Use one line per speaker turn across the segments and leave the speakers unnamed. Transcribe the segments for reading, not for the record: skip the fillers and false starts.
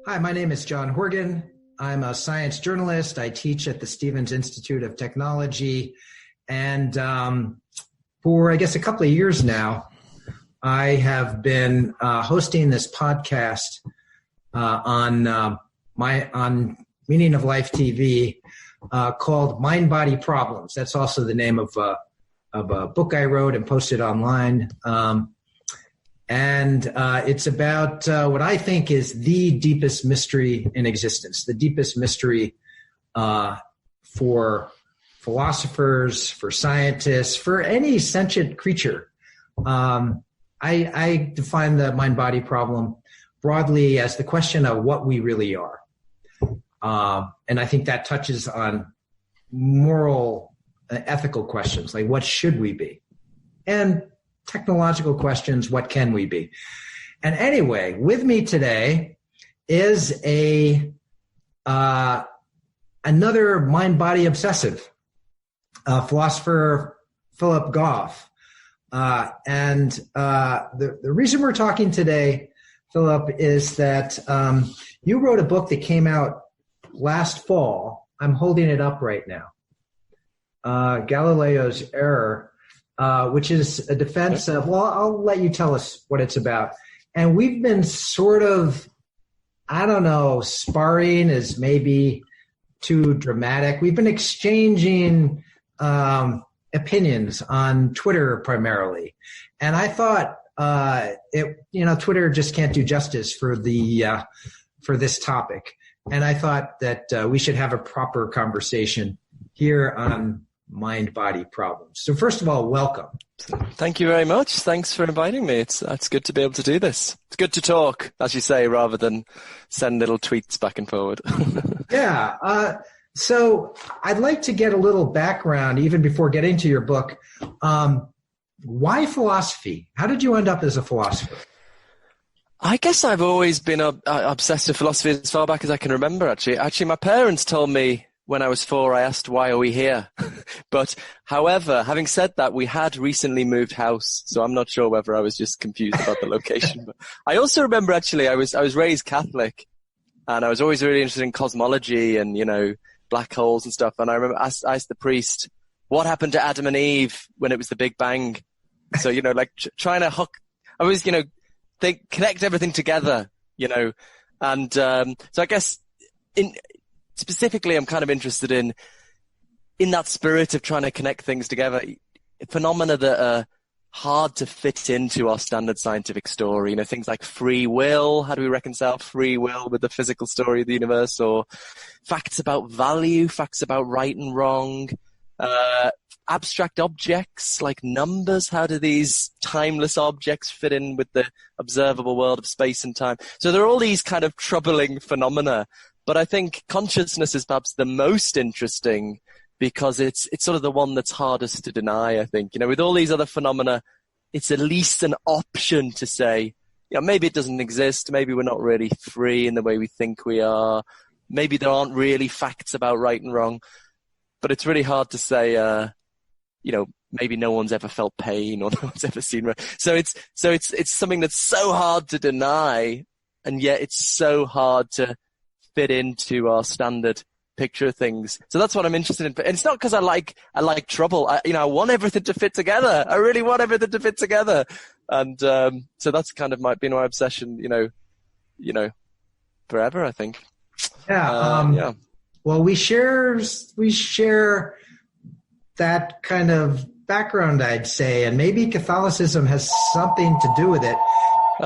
Hi, my name is John Horgan. I'm a science journalist. I teach at the Stevens Institute of Technology. And for, I guess, a couple of years now, I have been hosting this podcast on Meaning of Life TV called Mind Body Problems. That's also the name of a book I wrote and posted online. And it's about what I think is the deepest mystery in existence, the deepest mystery for philosophers, for scientists, for any sentient creature. I define the mind-body problem broadly as the question of what we really are. And I think that touches on moral, ethical questions, like what should we be? And technological questions, what can we be? And anyway, with me today is another mind-body obsessive, philosopher Philip Goff. And the reason we're talking today, Philip, is that you wrote a book that came out last fall. I'm holding it up right now. Galileo's Error. Which is a defense of, well, I'll let you tell us what it's about. And we've been sort of, I don't know, sparring is maybe too dramatic. We've been exchanging opinions on Twitter primarily. And I thought, Twitter just can't do justice for this topic. And I thought that we should have a proper conversation here on mind-body problems. So first of all, welcome.
Thank you very much. Thanks for inviting me. It's good to be able to do this. It's good to talk, as you say, rather than send little tweets back and forward.
Yeah. So I'd like to get a little background, even before getting to your book. Why philosophy? How did you end up as a philosopher?
I guess I've always been obsessed with philosophy as far back as I can remember, actually. Actually, my parents told me when I was 4, I asked, why are we here? But however, having said that, we had recently moved house, so I'm not sure whether I was just confused about the location. But I also remember, actually, I was raised Catholic, and I was always really interested in cosmology and, black holes and stuff. And I remember I asked the priest, what happened to Adam and Eve when it was the Big Bang? So, trying to I was, connect everything together, And so I guess specifically, I'm kind of interested in that spirit of trying to connect things together, phenomena that are hard to fit into our standard scientific story. Things like free will. How do we reconcile free will with the physical story of the universe? Or facts about value, facts about right and wrong, abstract objects like numbers. How do these timeless objects fit in with the observable world of space and time? So there are all these kind of troubling phenomena. But I think consciousness is perhaps the most interesting because it's sort of the one that's hardest to deny, I think. With all these other phenomena, it's at least an option to say, maybe it doesn't exist. Maybe we're not really free in the way we think we are. Maybe there aren't really facts about right and wrong. But it's really hard to say, maybe no one's ever felt pain or no one's ever seen. So it's something that's so hard to deny, and yet it's so hard to fit into our standard picture of things. So that's what I'm interested in. And it's not because I like trouble. I want everything to fit together. I really want everything to fit together. And so that's kind of been my obsession, forever, I think.
Yeah. Well, we share that kind of background, I'd say, and maybe Catholicism has something to do with it.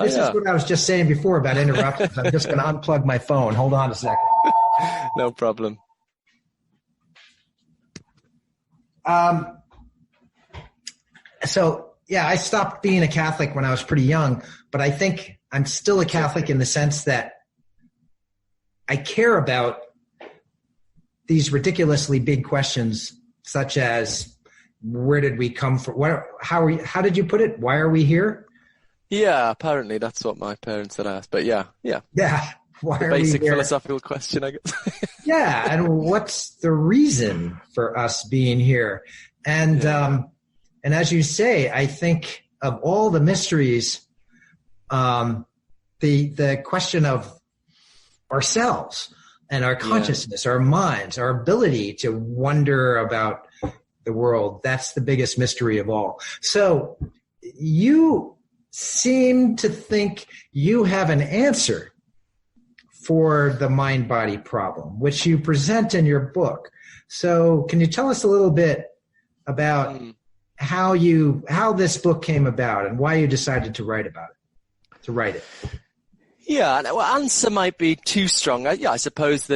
This is what I was just saying before about interruptions. I'm just going to unplug my phone. Hold on a second.
No problem.
So, I stopped being a Catholic when I was pretty young, but I think I'm still a Catholic in the sense that I care about these ridiculously big questions, such as where did we come from? How did you put it? Why are we here?
Yeah, apparently that's what my parents had asked. But yeah.
Why
the
are
basic
we here?
philosophical question, I guess.
Yeah, and what's the reason for us being here? And as you say, I think of all the mysteries the question of ourselves and our consciousness, our minds, our ability to wonder about the world. That's the biggest mystery of all. So you seem to think you have an answer for the mind-body problem, which you present in your book. So can you tell us a little bit about how this book came about and why you decided to write it?
Yeah, well, answer might be too strong. I suppose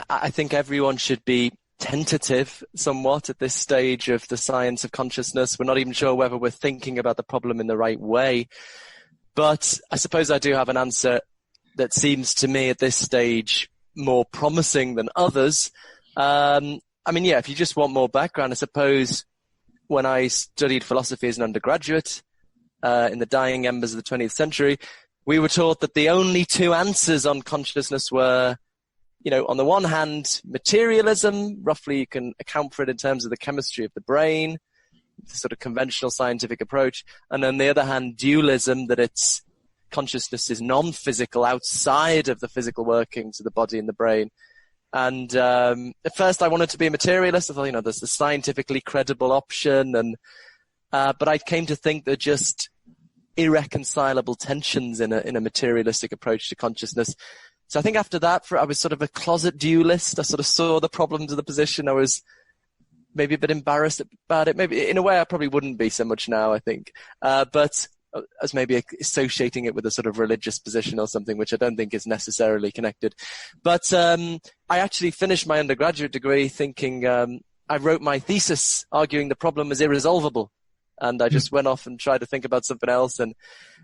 I think everyone should be tentative somewhat at this stage of the science of consciousness. We're not even sure whether we're thinking about the problem in the right way. But I suppose I do have an answer that seems to me at this stage more promising than others. If you just want more background, I suppose when I studied philosophy as an undergraduate in the dying embers of the 20th century, we were taught that the only two answers on consciousness were, on the one hand, materialism. Roughly you can account for it in terms of the chemistry of the brain, the sort of conventional scientific approach. And on the other hand, dualism, that consciousness is non-physical, outside of the physical workings of the body and the brain. And at first I wanted to be a materialist. I thought, there's the scientifically credible option. But I came to think they're just irreconcilable tensions in a materialistic approach to consciousness. So I think after that, I was sort of a closet dualist. I sort of saw the problems of the position. I was maybe a bit embarrassed about it. Maybe in a way I probably wouldn't be so much now, I think. But as maybe associating it with a sort of religious position or something, which I don't think is necessarily connected. But I actually finished my undergraduate degree thinking, I wrote my thesis arguing the problem was irresolvable. And I just went off and tried to think about something else.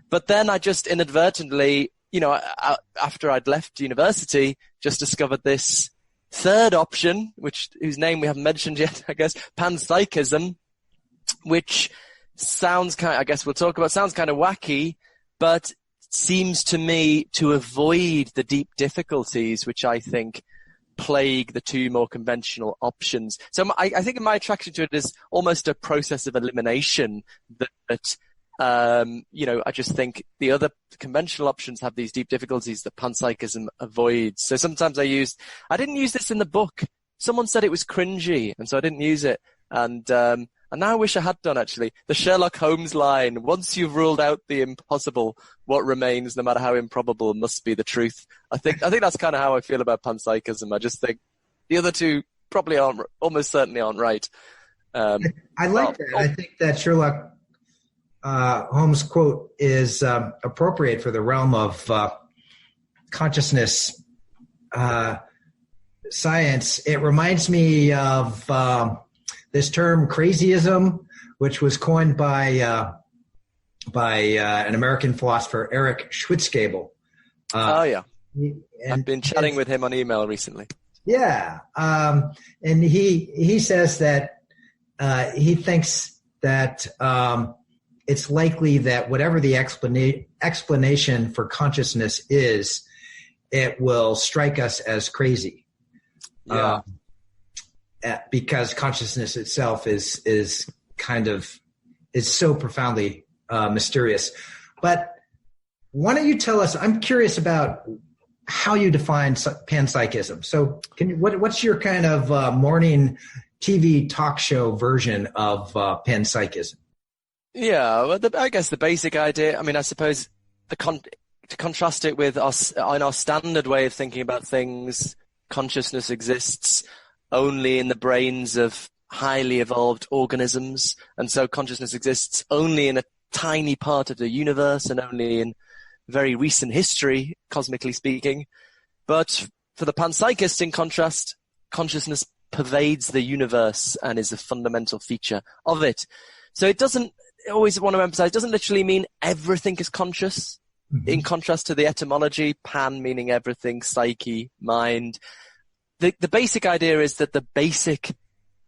But then I just inadvertently, after I'd left university, just discovered this third option, whose name we haven't mentioned yet, I guess, Panpsychism, which sounds kind of wacky, but seems to me to avoid the deep difficulties which I think plague the two more conventional options. So I think my attraction to it is almost a process of elimination that I just think the other conventional options have these deep difficulties that panpsychism avoids. So sometimes I didn't use this in the book. Someone said it was cringy, and so I didn't use it. And now I wish I had done, actually. The Sherlock Holmes line, once you've ruled out the impossible, what remains, no matter how improbable, must be the truth. I think that's kind of how I feel about panpsychism. I just think the other two probably almost certainly aren't right.
I like that. I think that Sherlock Holmes' quote is appropriate for the realm of consciousness science. It reminds me of this term crazyism, which was coined by an American philosopher, Eric Schwitzgebel.
I've been chatting with him on email recently.
Yeah, and he says that he thinks that it's likely that whatever the explanation for consciousness is, it will strike us as crazy.
Yeah.
Because consciousness itself is so profoundly mysterious. But why don't you tell us? I'm curious about how you define panpsychism. So, what's your kind of morning TV talk show version of panpsychism?
Yeah, well, I guess the basic idea. I mean, I suppose to contrast it with our standard way of thinking about things, consciousness exists only in the brains of highly evolved organisms, and so consciousness exists only in a tiny part of the universe and only in very recent history, cosmically speaking. But for the panpsychist, in contrast, consciousness pervades the universe and is a fundamental feature of it. So it doesn't, I always want to emphasize, it doesn't literally mean everything is conscious. Mm-hmm. In contrast to the etymology, pan meaning everything, psyche, mind. The basic idea is that the basic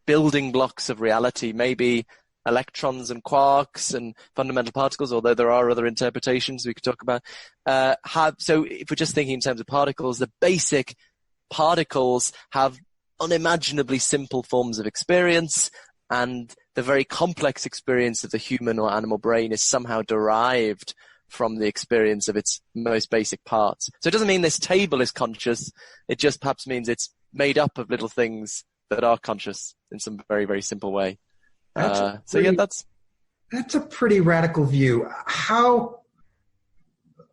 building blocks of reality, maybe electrons and quarks and fundamental particles, although there are other interpretations we could talk about, so if we're just thinking in terms of particles, the basic particles have unimaginably simple forms of experience, and the very complex experience of the human or animal brain is somehow derived from the experience of its most basic parts. So it doesn't mean this table is conscious. It just perhaps means it's made up of little things that are conscious in some very, very simple way. That's
a pretty radical view.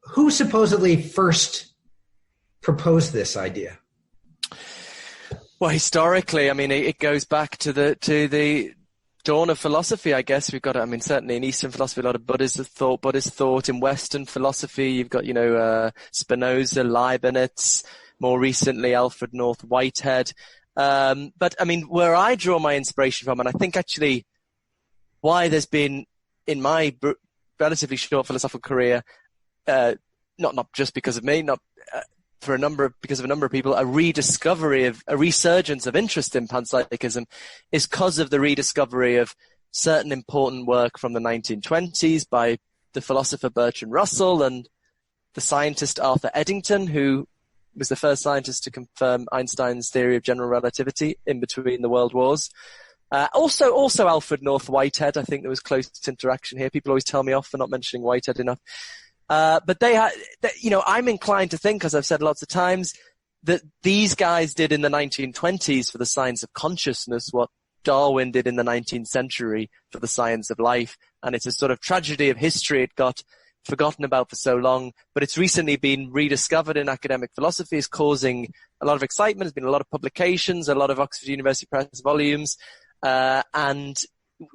Who supposedly first proposed this idea?
Well, historically, I mean, it goes back to the dawn of philosophy, I guess. We've got, I mean, certainly in Eastern philosophy, a lot of Buddhist thought. In Western philosophy, you've got, Spinoza, Leibniz, more recently, Alfred North Whitehead. But I mean, where I draw my inspiration from, and I think actually why there's been, in my relatively short philosophical career, not just because of me, because of a number of people, a resurgence of interest in panpsychism is because of the rediscovery of certain important work from the 1920s by the philosopher Bertrand Russell and the scientist Arthur Eddington, who was the first scientist to confirm Einstein's theory of general relativity in between the world wars. Also Alfred North Whitehead. I think there was close interaction here. People always tell me off for not mentioning Whitehead enough. But I'm inclined to think, as I've said lots of times, that these guys did in the 1920s for the science of consciousness what Darwin did in the 19th century for the science of life. And it's a sort of tragedy of history. It got forgotten about for so long, but it's recently been rediscovered in academic philosophy. It's causing a lot of excitement. There's been a lot of publications, a lot of Oxford University Press volumes. And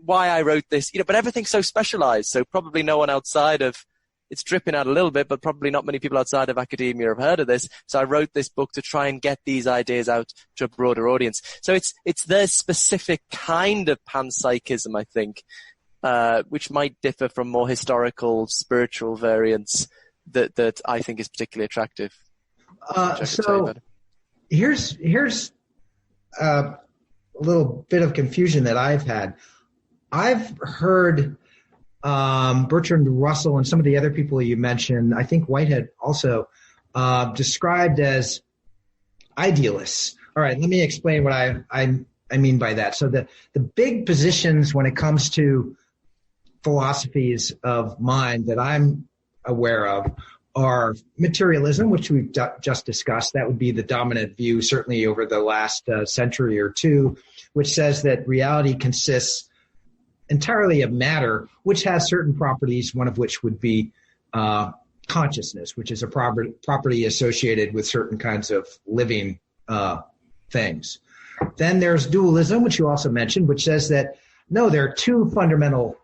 why I wrote this, but everything's so specialized. So probably no one outside of, it's dripping out a little bit, but probably not many people outside of academia have heard of this. So I wrote this book to try and get these ideas out to a broader audience. So it's their specific kind of panpsychism, I think, which might differ from more historical, spiritual variants that I think is particularly attractive.
So here's a little bit of confusion that I've had. I've heard Bertrand Russell and some of the other people you mentioned, I think Whitehead also, described as idealists. All right, let me explain what I mean by that. So the big positions when it comes to philosophies of mind that I'm aware of are materialism, which we've just discussed. That would be the dominant view, certainly over the last century or two, which says that reality consists entirely of matter, which has certain properties, one of which would be consciousness, which is a property associated with certain kinds of living things. Then there's dualism, which you also mentioned, which says that, no, there are two fundamental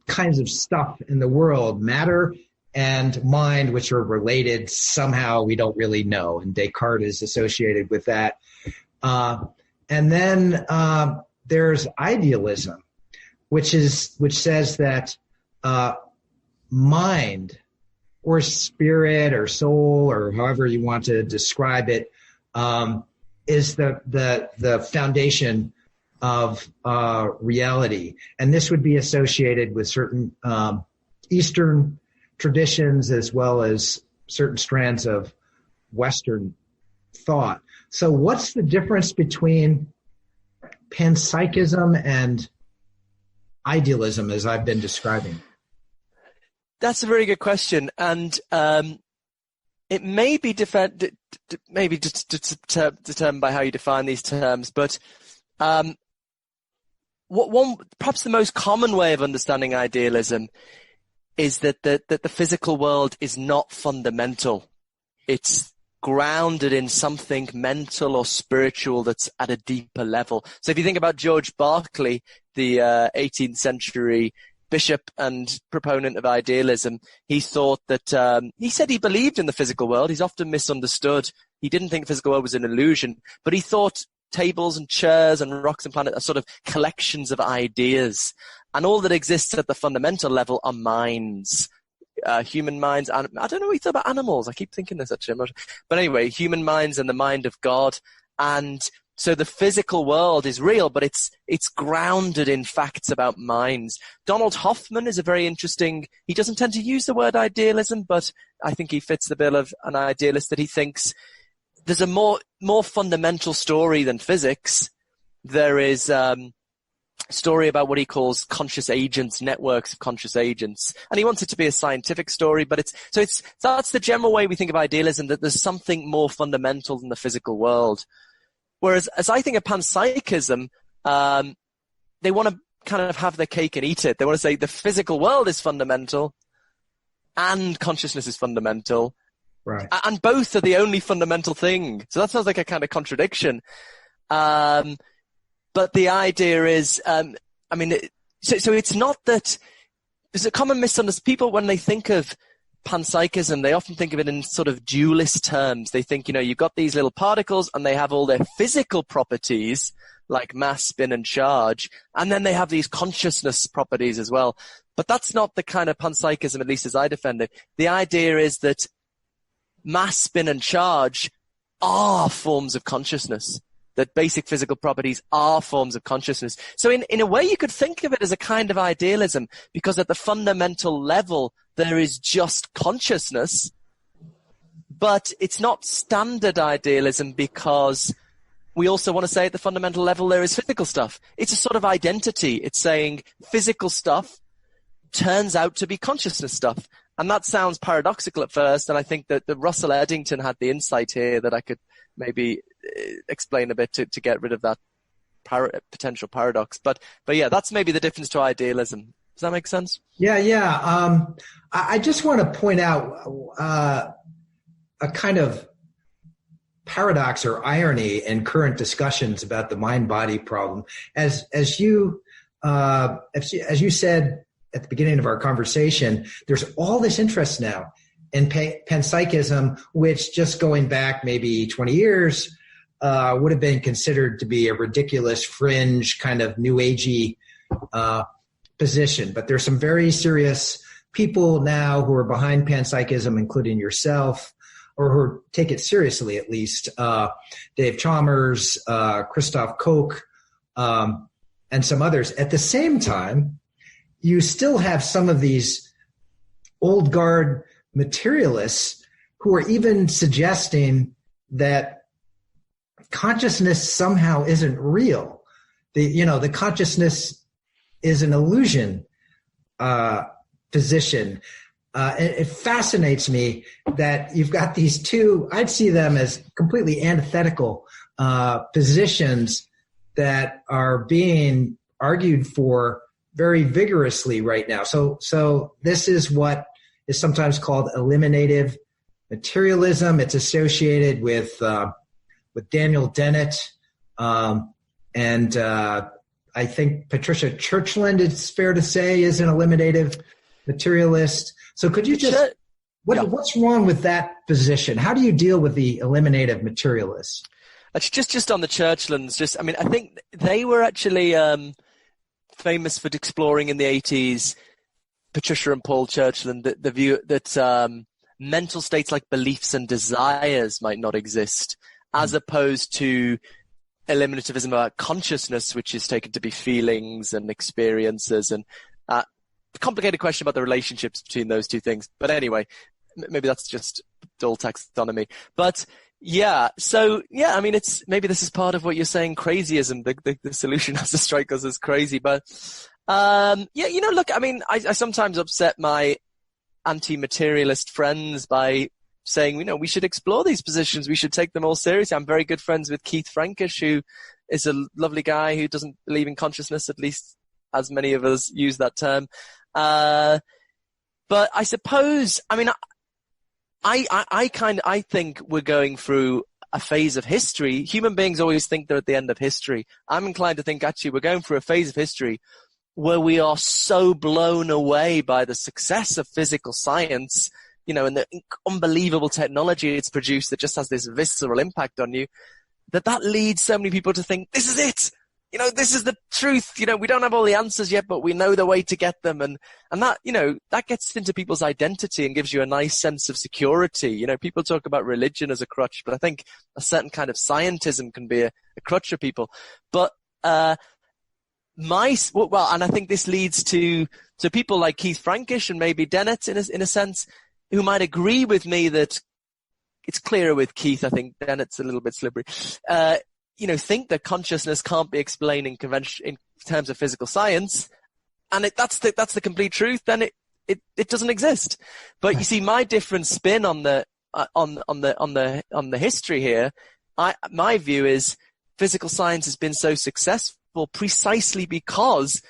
kinds of stuff in the world, matter and mind, which are related somehow. We don't really know, and Descartes is associated with that. And then there's idealism, which says that mind or spirit or soul or however you want to describe it is the foundation of reality. And this would be associated with certain Eastern traditions as well as certain strands of Western thought. So what's the difference between panpsychism and idealism as I've been describing?
That's a very good question. And it may be determined by how you define these terms, but perhaps the most common way of understanding idealism is that the physical world is not fundamental. It's grounded in something mental or spiritual that's at a deeper level. So if you think about George Berkeley, the 18th century bishop and proponent of idealism, he thought that he said he believed in the physical world. He's often misunderstood. He didn't think the physical world was an illusion, but he thought tables and chairs and rocks and planets are sort of collections of ideas. And all that exists at the fundamental level are minds, human minds. And I don't know what you thought about animals. I keep thinking this actually. But anyway, human minds and the mind of God. And so the physical world is real, but it's grounded in facts about minds. Donald Hoffman is a very interesting, he doesn't tend to use the word idealism, but I think he fits the bill of an idealist, that he thinks there's a more fundamental story than physics. There is story about what he calls conscious agents, networks of conscious agents. And he wants it to be a scientific story, but that's the general way we think of idealism, that there's something more fundamental than the physical world. Whereas, as I think of panpsychism, they want to kind of have their cake and eat it. They want to say the physical world is fundamental and consciousness is fundamental.
Right.
And both are the only fundamental thing. So that sounds like a kind of contradiction. But the idea is, so it's not that there's a common misunderstanding. People, when they think of panpsychism, they often think of it in sort of dualist terms. They think, you've got these little particles and they have all their physical properties like mass, spin, and charge. And then they have these consciousness properties as well. But that's not the kind of panpsychism, at least as I defend it. The idea is that mass, spin, and charge are forms of consciousness. That basic physical properties are forms of consciousness. So in a way, you could think of it as a kind of idealism, because at the fundamental level, there is just consciousness, but it's not standard idealism, because we also want to say at the fundamental level, there is physical stuff. It's a sort of identity. It's saying physical stuff turns out to be consciousness stuff. And that sounds paradoxical at first, and I think that Russell Eddington had the insight here that I could maybe explain a bit to get rid of that potential paradox. But yeah, that's maybe the difference to idealism. Does that make sense?
Yeah. I just want to point out a kind of paradox or irony in current discussions about the mind-body problem. As you said at the beginning of our conversation, there's all this interest now in panpsychism, which just going back maybe 20 years would have been considered to be a ridiculous, fringe, kind of new agey position. But there's some very serious people now who are behind panpsychism, including yourself, or who take it seriously at least. Dave Chalmers, Christoph Koch, and some others. At the same time, you still have some of these old guard materialists who are even suggesting that consciousness somehow isn't real. The consciousness is an illusion position. It fascinates me that you've got these two, I'd see them as completely antithetical positions that are being argued for very vigorously right now. So this is what is sometimes called eliminative materialism. It's associated with Daniel Dennett, and I think Patricia Churchland, it's fair to say, is an eliminative materialist. So could you just what's wrong with that position? How do you deal with the eliminative materialists?
Just on the Churchlands. I think they were actually famous for exploring in the 80s, Patricia and Paul Churchland, the view that mental states like beliefs and desires might not exist, as opposed to eliminativism about consciousness, which is taken to be feelings and experiences, and complicated question about the relationships between those two things. But anyway, maybe that's just dull taxonomy. But it's maybe this is part of what you're saying, crazyism. The solution has to strike us as crazy. But I sometimes upset my anti-materialist friends by saying, we should explore these positions. We should take them all seriously. I'm very good friends with Keith Frankish, who is a lovely guy who doesn't believe in consciousness, at least as many of us use that term. But I suppose, I think we're going through a phase of history. Human beings always think they're at the end of history. I'm inclined to think actually we're going through a phase of history where we are so blown away by the success of physical science, and the unbelievable technology it's produced that just has this visceral impact on you, that leads so many people to think, this is it. This is the truth. We don't have all the answers yet, but we know the way to get them. And that, that gets into people's identity and gives you a nice sense of security. People talk about religion as a crutch, but I think a certain kind of scientism can be a crutch for people. But, and I think this leads to people like Keith Frankish and maybe Dennett in a sense, who might agree with me that it's clearer with Keith. I think Dennett's a little bit slippery. Think that consciousness can't be explained in terms of physical science, and that's the complete truth, then it doesn't exist. But you see, my different spin on the history here, my view is physical science has been so successful precisely because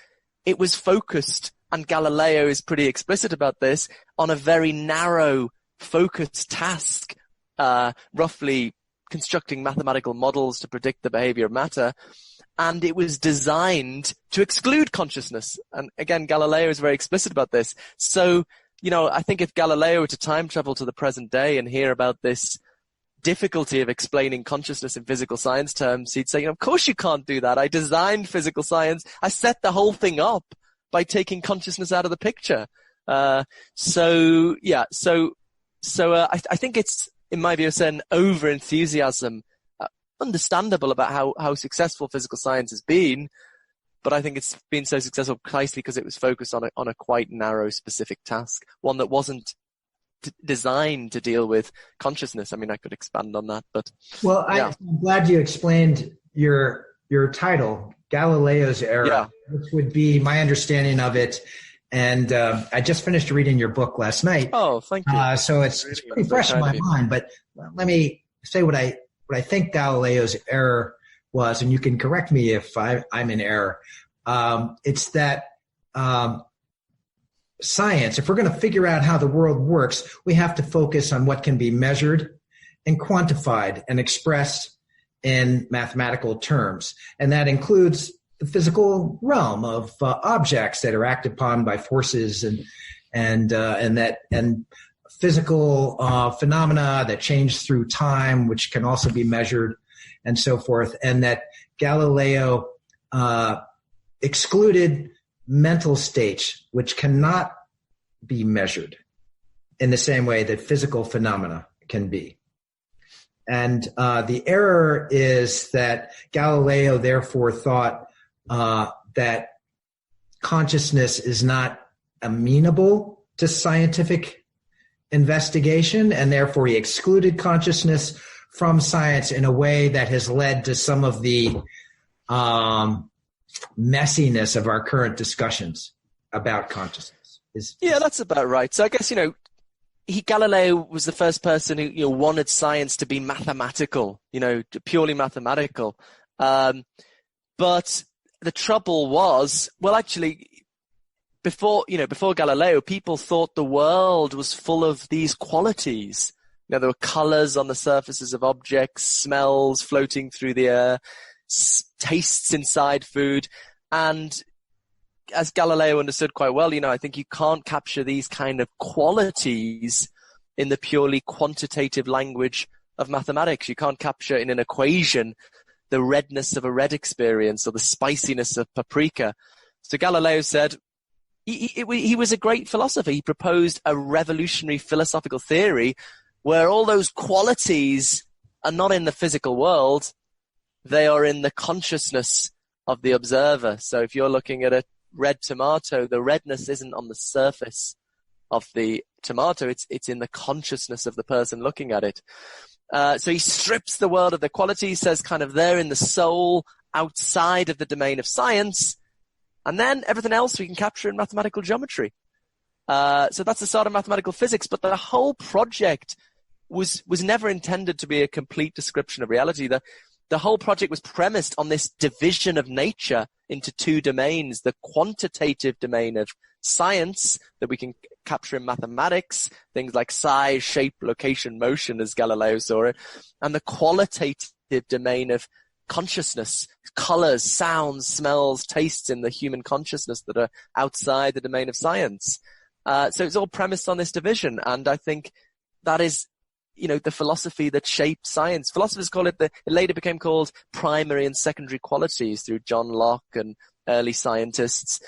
it was focused, and Galileo is pretty explicit about this, on a very narrow, focused task, roughly constructing mathematical models to predict the behavior of matter. And it was designed to exclude consciousness. And again, Galileo is very explicit about this. So, I think if Galileo were to time travel to the present day and hear about this difficulty of explaining consciousness in physical science terms, he'd say, of course you can't do that. I designed physical science. I set the whole thing up by taking consciousness out of the picture. I think it's, in my view, an over-enthusiasm, understandable about how successful physical science has been, but I think it's been so successful precisely because it was focused on a quite narrow, specific task, one that wasn't designed to deal with consciousness. I mean, I could expand on that, but
well, yeah. I'm glad you explained your title, Galileo's Error, which would be my understanding of it. And I just finished reading your book last night.
Oh, thank you.
So it's pretty fresh in my mind. But let me say what I think Galileo's error was, and you can correct me if I'm in error. It's that science, if we're going to figure out how the world works, we have to focus on what can be measured and quantified and expressed in mathematical terms. And that includes the physical realm of objects that are acted upon by forces and physical phenomena that change through time, which can also be measured, and so forth. And that Galileo excluded mental states, which cannot be measured in the same way that physical phenomena can be. And the error is that Galileo therefore thought that consciousness is not amenable to scientific investigation, and therefore he excluded consciousness from science in a way that has led to some of the messiness of our current discussions about consciousness.
Yeah, that's about right. So I guess, Galileo was the first person who wanted science to be mathematical, purely mathematical. But the trouble was, well, actually, before Galileo, people thought the world was full of these qualities. There were colors on the surfaces of objects, smells floating through the air, tastes inside food. And as Galileo understood quite well, I think you can't capture these kind of qualities in the purely quantitative language of mathematics. You can't capture in an equation the redness of a red experience or the spiciness of paprika. So Galileo said, he was a great philosopher. He proposed a revolutionary philosophical theory where all those qualities are not in the physical world, they are in the consciousness of the observer. So if you're looking at a red tomato, the redness isn't on the surface of the tomato, it's in the consciousness of the person looking at it. So he strips the world of the qualities, says kind of they're in the soul, outside of the domain of science, and then everything else we can capture in mathematical geometry. So that's the start of mathematical physics, but the whole project was never intended to be a complete description of reality. The whole project was premised on this division of nature into two domains, the quantitative domain of science that we can capture in mathematics, things like size, shape, location, motion, as Galileo saw it, and the qualitative domain of consciousness, colors, sounds, smells, tastes in the human consciousness that are outside the domain of science. So it's all premised on this division, and I think that is the philosophy that shaped science. Philosophers call it, it later became called primary and secondary qualities through John Locke and early scientists.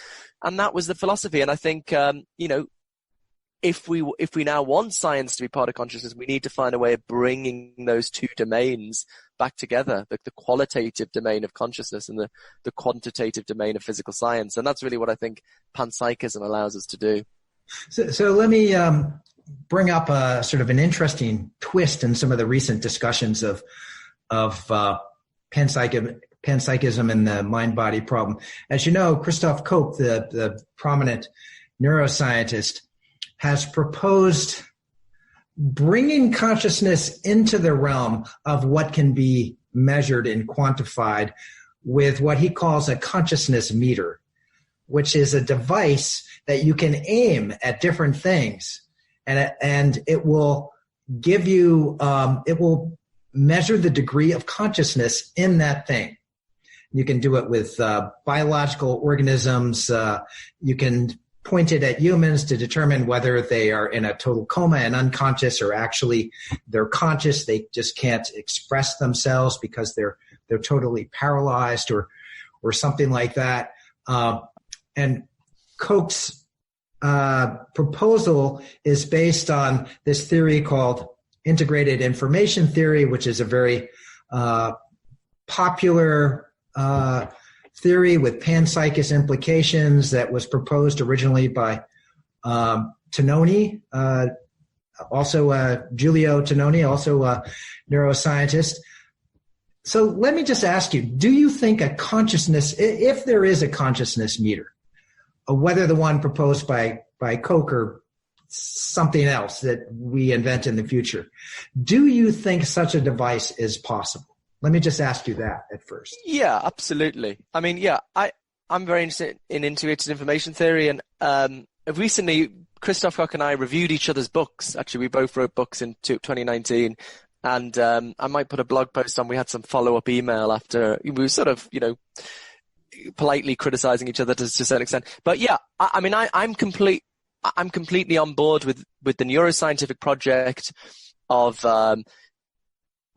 And that was the philosophy. And I think, if we now want science to be part of consciousness, we need to find a way of bringing those two domains back together, the qualitative domain of consciousness and the quantitative domain of physical science. And that's really what I think panpsychism allows us to do.
So let me bring up a sort of an interesting twist in some of the recent discussions of panpsychism Panpsychism and the mind-body problem. As you know, Christoph Koch, the prominent neuroscientist, has proposed bringing consciousness into the realm of what can be measured and quantified with what he calls a consciousness meter, which is a device that you can aim at different things, and it will give you, it will measure the degree of consciousness in that thing. You can do it with biological organisms. You can point it at humans to determine whether they are in a total coma and unconscious, or actually they're conscious. They just can't express themselves because they're totally paralyzed, or something like that. And Koch's proposal is based on this theory called integrated information theory, which is a very popular theory with panpsychist implications that was proposed originally by Tononi, also Giulio Tononi, also a neuroscientist. So let me just ask you, do you think a consciousness, if there is a consciousness meter, whether the one proposed by Koch or something else that we invent in the future, do you think such a device is possible? Let me just ask you that at first.
Yeah, absolutely. I mean, yeah, I'm very interested in integrated information theory, and recently Christoph Koch and I reviewed each other's books. Actually, we both wrote books in 2019, and I might put a blog post on. We had some follow-up email after we were sort of, politely criticizing each other to a certain extent. But yeah, I mean, I'm completely on board with the neuroscientific project of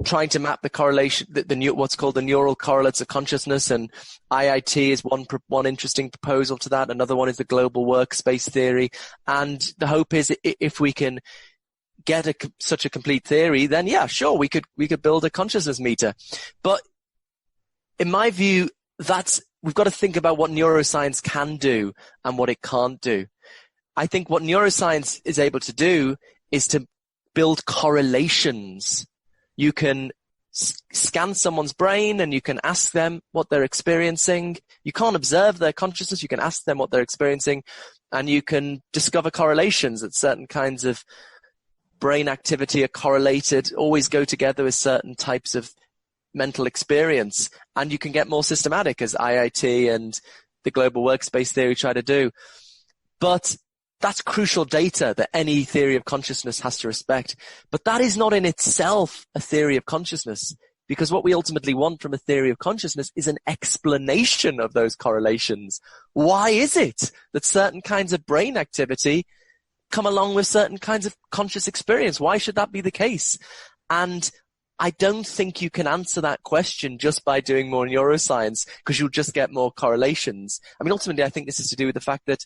trying to map the correlation, what's called the neural correlates of consciousness, and IIT is one interesting proposal to that. Another one is the global workspace theory, and the hope is if we can get such a complete theory, then yeah, sure, we could build a consciousness meter. But in my view, we've got to think about what neuroscience can do and what it can't do. I think what neuroscience is able to do is to build correlations. You can scan someone's brain and you can ask them what they're experiencing. You can't observe their consciousness. You can ask them what they're experiencing, and you can discover correlations that certain kinds of brain activity are correlated, always go together with certain types of mental experience. And you can get more systematic, as IIT and the global workspace theory try to do. But that's crucial data that any theory of consciousness has to respect. But that is not in itself a theory of consciousness, because what we ultimately want from a theory of consciousness is an explanation of those correlations. Why is it that certain kinds of brain activity come along with certain kinds of conscious experience? Why should that be the case? And I don't think you can answer that question just by doing more neuroscience, because you'll just get more correlations. I mean, ultimately, I think this is to do with the fact that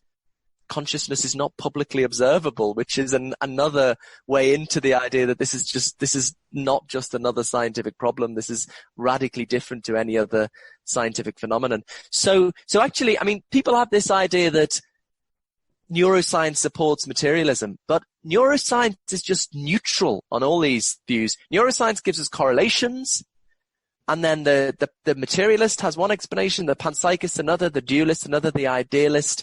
consciousness is not publicly observable, which is another way into the idea that this is not just another scientific problem. This is radically different to any other scientific phenomenon. So actually, I mean, people have this idea that neuroscience supports materialism, but neuroscience is just neutral on all these views. Neuroscience gives us correlations, and then the materialist has one explanation, the panpsychist another, the dualist another, the idealist.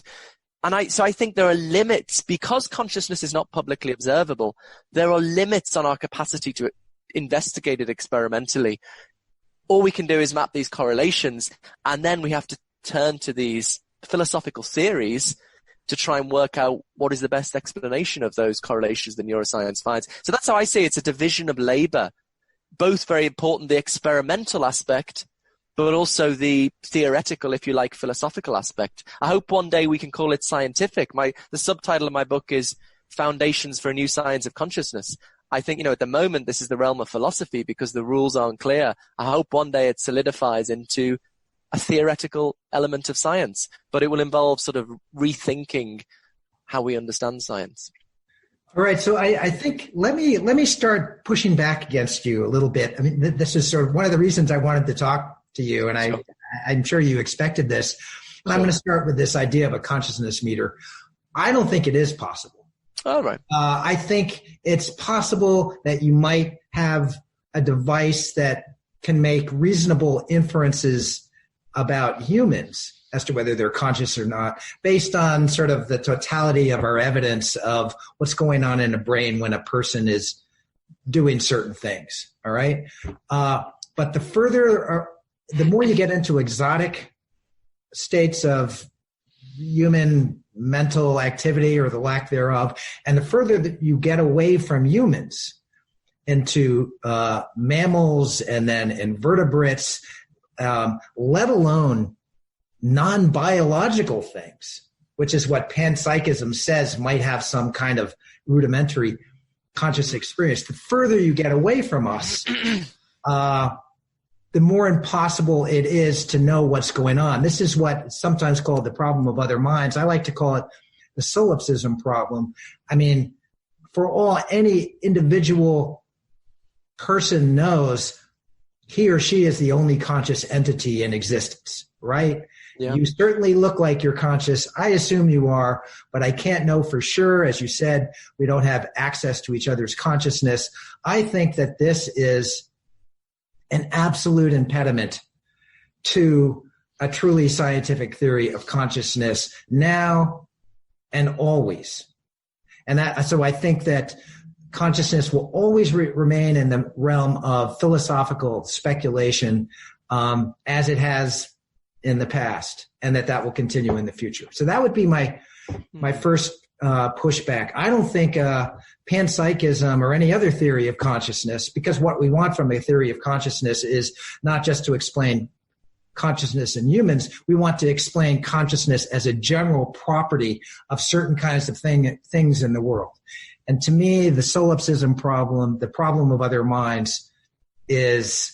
And so I think there are limits, because consciousness is not publicly observable. There are limits on our capacity to investigate it experimentally. All we can do is map these correlations, and then we have to turn to these philosophical theories to try and work out what is the best explanation of those correlations that neuroscience finds. So that's how I see it. It's a division of labor, both very important, the experimental aspect, but also the theoretical, if you like, philosophical aspect. I hope one day we can call it scientific. The subtitle of my book is Foundations for a New Science of Consciousness. I think, at the moment, this is the realm of philosophy because the rules aren't clear. I hope one day it solidifies into a theoretical element of science, but it will involve sort of rethinking how we understand science.
All right, so I think let me start pushing back against you a little bit. I mean, this is sort of one of the reasons I wanted to talk to you, and
Sure.
I'm sure you expected this.
Sure.
I'm going to start with this idea of a consciousness meter. I don't think it is possible.
All right.
I think it's possible that you might have a device that can make reasonable inferences about humans as to whether they're conscious or not, based on sort of the totality of our evidence of what's going on in a brain when a person is doing certain things. All right. But the more you get into exotic states of human mental activity or the lack thereof, and the further that you get away from humans into mammals and then invertebrates, let alone non-biological things, which is what panpsychism says might have some kind of rudimentary conscious experience. The further you get away from us, the more impossible it is to know what's going on. This is what's sometimes called the problem of other minds. I like to call it the solipsism problem. I mean, for all any individual person knows, he or she is the only conscious entity in existence, right? Yeah. You certainly look like you're conscious. I assume you are, but I can't know for sure. As you said, we don't have access to each other's consciousness. I think that this is an absolute impediment to a truly scientific theory of consciousness now and always. So I think that consciousness will always remain in the realm of philosophical speculation, as it has in the past, and that will continue in the future. So that would be my first pushback. I don't think panpsychism or any other theory of consciousness, because what we want from a theory of consciousness is not just to explain consciousness in humans. We want to explain consciousness as a general property of certain kinds of things in the world. And to me, the solipsism problem, the problem of other minds, is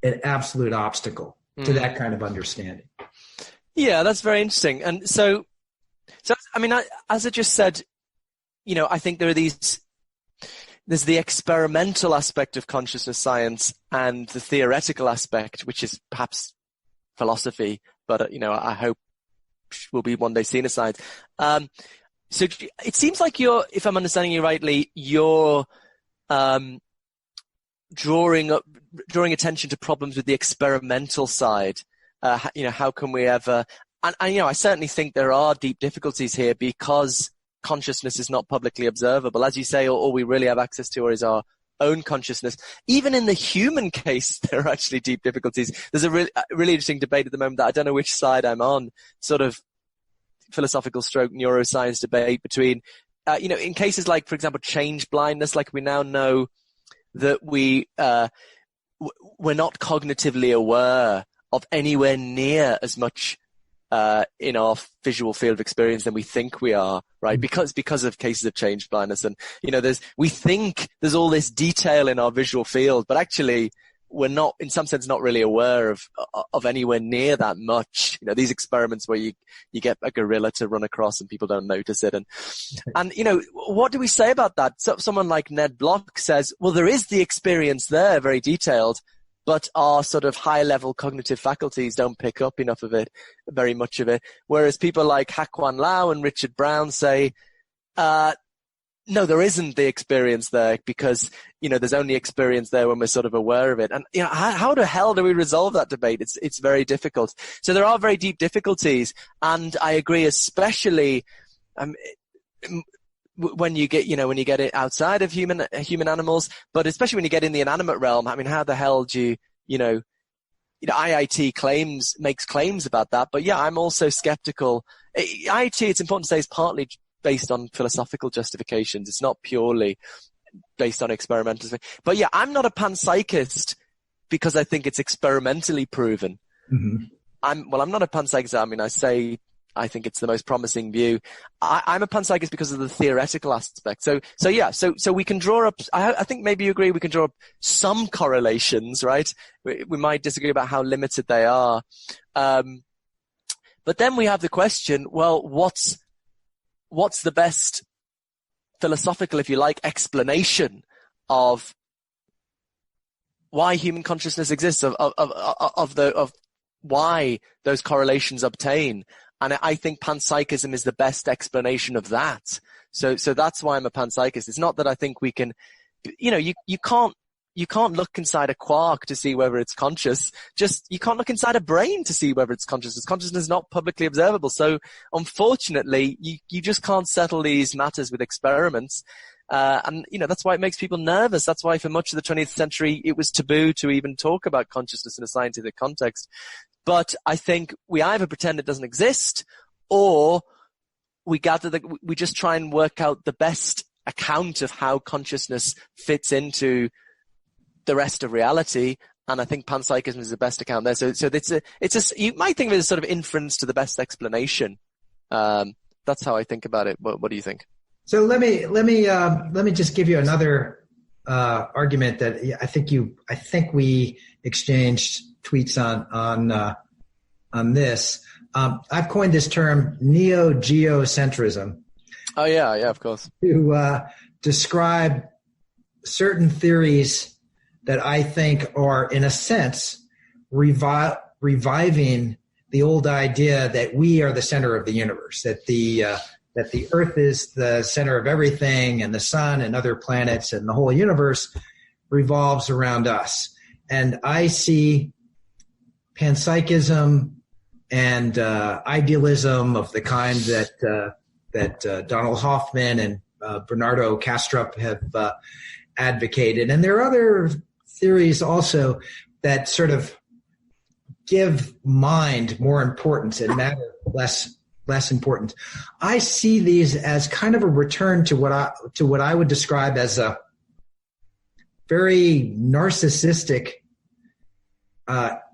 an absolute obstacle to that kind of understanding.
Yeah, that's very interesting. And so I mean, as I just said, I think there's the experimental aspect of consciousness science and the theoretical aspect, which is perhaps philosophy, but, I hope will be one day seen aside. So it seems like if I'm understanding you rightly, you're drawing attention to problems with the experimental side. How can we ever? And I certainly think there are deep difficulties here because consciousness is not publicly observable. As you say, all we really have access to is our own consciousness. Even in the human case, there are actually deep difficulties. There's a really interesting debate at the moment that I don't know which side I'm on, sort of philosophical stroke neuroscience debate between, in cases like, for example, change blindness, like we now know that we're not cognitively aware of anywhere near as much in our visual field of experience than we think we are, right? Because of cases of change blindness. And, we think there's all this detail in our visual field, but actually we're not, in some sense, not really aware of anywhere near that much. These experiments where you get a gorilla to run across and people don't notice it. And what do we say about that? So, someone like Ned Block says, well, there is the experience there, very detailed, but our sort of high-level cognitive faculties don't pick up enough of it, very much of it. Whereas people like Hak-Wan Lau and Richard Brown say, no, there isn't the experience there because, there's only experience there when we're sort of aware of it. And, how the hell do we resolve that debate? It's very difficult. So there are very deep difficulties. And I agree, especially, when you get it outside of human animals, but especially when you get in the inanimate realm. I mean, how the hell do IIT makes claims about that, but yeah, I'm also skeptical. IIT, it's important to say, is partly based on philosophical justifications. It's not purely based on experimental. But yeah, I'm not a panpsychist because I think it's experimentally proven. Mm-hmm. I'm not a panpsychist. I mean, I think it's the most promising view. I'm a panpsychist because of the theoretical aspect. So we can draw up, I think maybe you agree, we can draw up some correlations, right? We might disagree about how limited they are. But then we have the question, well, what's the best philosophical, if you like, explanation of why human consciousness exists, of why those correlations obtain? And I think panpsychism is the best explanation of that. So that's why I'm a panpsychist. It's not that I think we can, you can't you can't look inside a quark to see whether it's conscious. You can't look inside a brain to see whether it's conscious. Consciousness is not publicly observable. So unfortunately, you just can't settle these matters with experiments. And that's why it makes people nervous. That's why for much of the 20th century, it was taboo to even talk about consciousness in a scientific context. But I think we either pretend it doesn't exist, or we just try and work out the best account of how consciousness fits into the rest of reality. And I think panpsychism is the best account there. So you might think of it as sort of inference to the best explanation. That's how I think about it. What do you think?
So let me just give you another argument that I think we exchanged tweets on this. I've coined this term neo-geocentrism.
Oh yeah, of course.
To describe certain theories that I think are, in a sense, reviving the old idea that we are the center of the universe, that the Earth is the center of everything, and the sun and other planets and the whole universe revolves around us. And I see panpsychism and idealism of the kind that Donald Hoffman and Bernardo Kastrup have advocated. And there are other theories also that sort of give mind more importance and matter less important. I see these as kind of a return to what I would describe as a very narcissistic,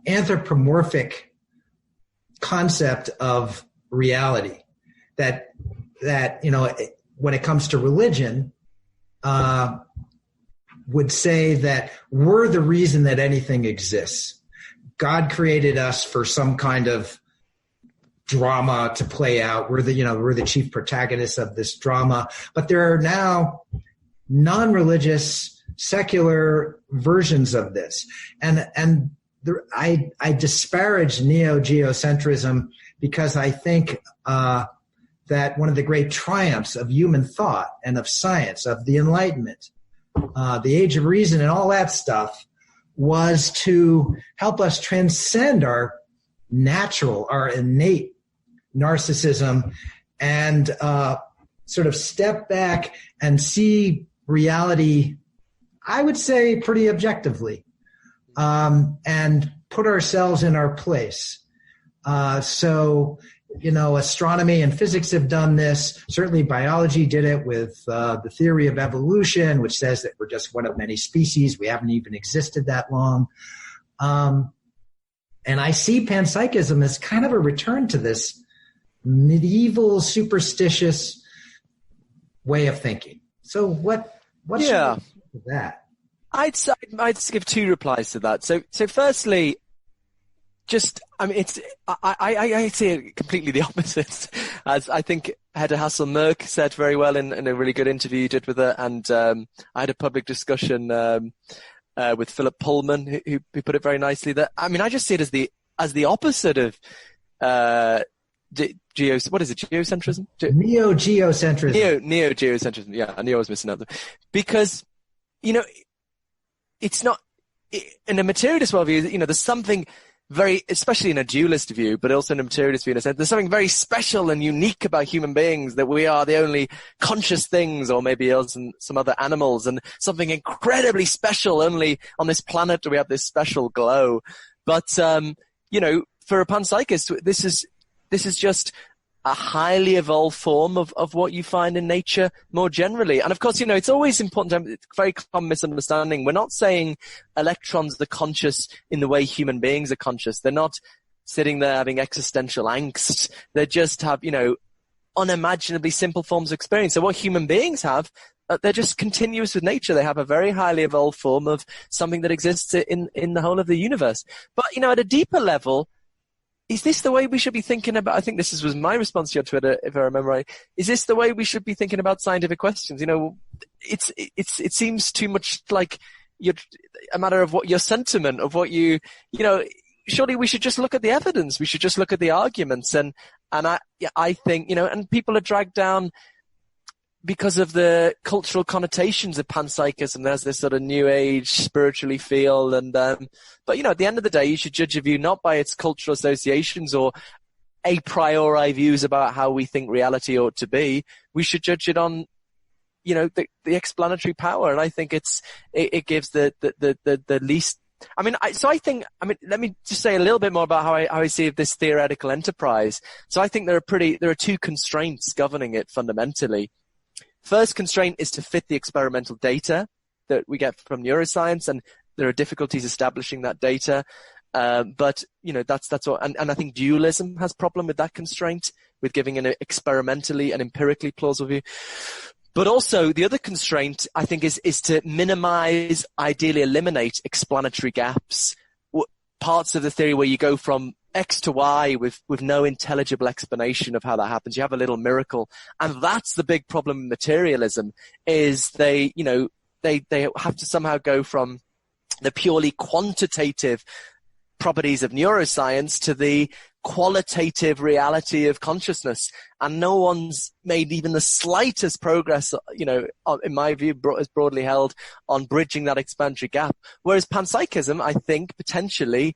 anthropomorphic concept of reality. That when it comes to religion, would say that we're the reason that anything exists. God created us for some kind of drama to play out. We're the chief protagonists of this drama. But there are now non-religious, secular versions of this. And I disparage neo-geocentrism because I think that one of the great triumphs of human thought and of science, of the Enlightenment, the Age of Reason and all that stuff, was to help us transcend our innate narcissism and sort of step back and see reality, I would say, pretty objectively, and put ourselves in our place. Astronomy and physics have done this. Certainly biology did it with the theory of evolution, which says that we're just one of many species. We haven't even existed that long. And I see panpsychism as kind of a return to this medieval, superstitious way of thinking. So what's that?
I'd give two replies to that. So firstly, I see it completely the opposite. As I think Hedda Hassel-Merck said very well in a really good interview you did with her, and I had a public discussion with Philip Pullman who put it very nicely. That I just see it as the opposite of what is it? Geocentrism?
Neo-geocentrism.
Neo-geocentrism. Yeah, I knew I was missing out. Because it's not in a materialist worldview. There's something very, especially in a dualist view, but also in a materialist view, in a sense, there's something very special and unique about human beings, that we are the only conscious things, or maybe us and some other animals, and something incredibly special. Only on this planet do we have this special glow. But, for a panpsychist, this is just a highly evolved form of what you find in nature more generally. And of course, it's always important to, it's a very common misunderstanding. We're not saying electrons are conscious in the way human beings are conscious. They're not sitting there having existential angst. They just have, unimaginably simple forms of experience. So what human beings have, they're just continuous with nature. They have a very highly evolved form of something that exists in the whole of the universe. But, at a deeper level, is this the way we should be thinking about? I think this was my response to your Twitter, if I remember right. Is this the way we should be thinking about scientific questions? It seems too much like a matter of what your sentiment of what surely we should just look at the evidence. We should just look at the arguments. And I think, and people are dragged down because of the cultural connotations of panpsychism. There's this sort of new age spiritually feel, and but at the end of the day, you should judge a view not by its cultural associations or a priori views about how we think reality ought to be. We should judge it on the explanatory power, and I think it gives the least. Let me just say a little bit more about how I see this theoretical enterprise. So I think there are two constraints governing it fundamentally. First constraint is to fit the experimental data that we get from neuroscience, and there are difficulties establishing that data. But that's what, and I think dualism has a problem with that constraint, with giving an experimentally and empirically plausible view. But also the other constraint, I think, is to minimize, ideally eliminate explanatory gaps, parts of the theory where you go from X to Y with no intelligible explanation of how that happens. You have a little miracle. And that's the big problem in materialism, is they have to somehow go from the purely quantitative properties of neuroscience to the qualitative reality of consciousness, and no one's made even the slightest progress, in my view, is broadly held, on bridging that explanatory gap. Whereas panpsychism, I think, potentially,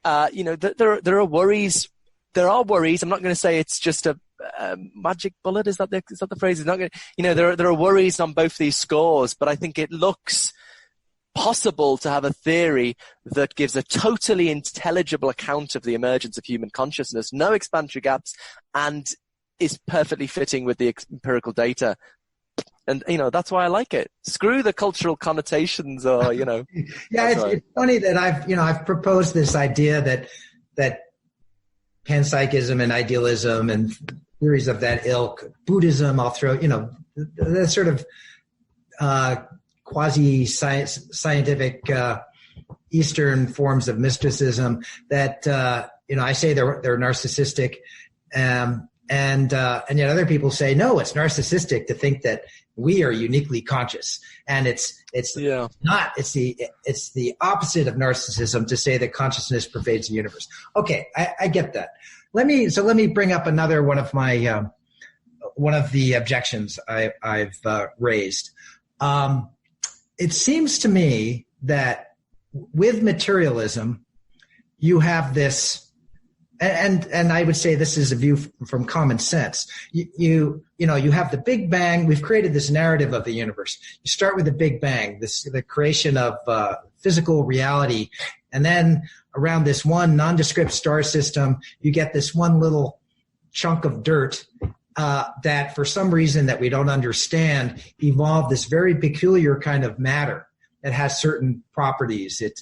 there are worries. There are worries. I'm not going to say it's just a magic bullet. Is that the phrase? It's not going to, there are worries on both these scores, but I think it looks possible to have a theory that gives a totally intelligible account of the emergence of human consciousness, no explanatory gaps, and is perfectly fitting with the empirical data. And, that's why I like it. Screw the cultural connotations or,
Yeah, it's funny that I've proposed this idea that panpsychism and idealism and theories of that ilk, Buddhism, I'll throw, the sort of, quasi-scientific Eastern forms of mysticism that I say they're narcissistic, and yet other people say no, it's narcissistic to think that we are uniquely conscious, and it's not. It's the opposite of narcissism to say that consciousness pervades the universe. Okay, I get that. Let me bring up another one of my one of the objections I've raised. It seems to me that with materialism, you have this, and I would say this is a view from common sense. You have the Big Bang. We've created this narrative of the universe. You start with the Big Bang, the creation of physical reality, and then around this one nondescript star system, you get this one little chunk of dirt that for some reason that we don't understand evolved this very peculiar kind of matter that has certain properties. It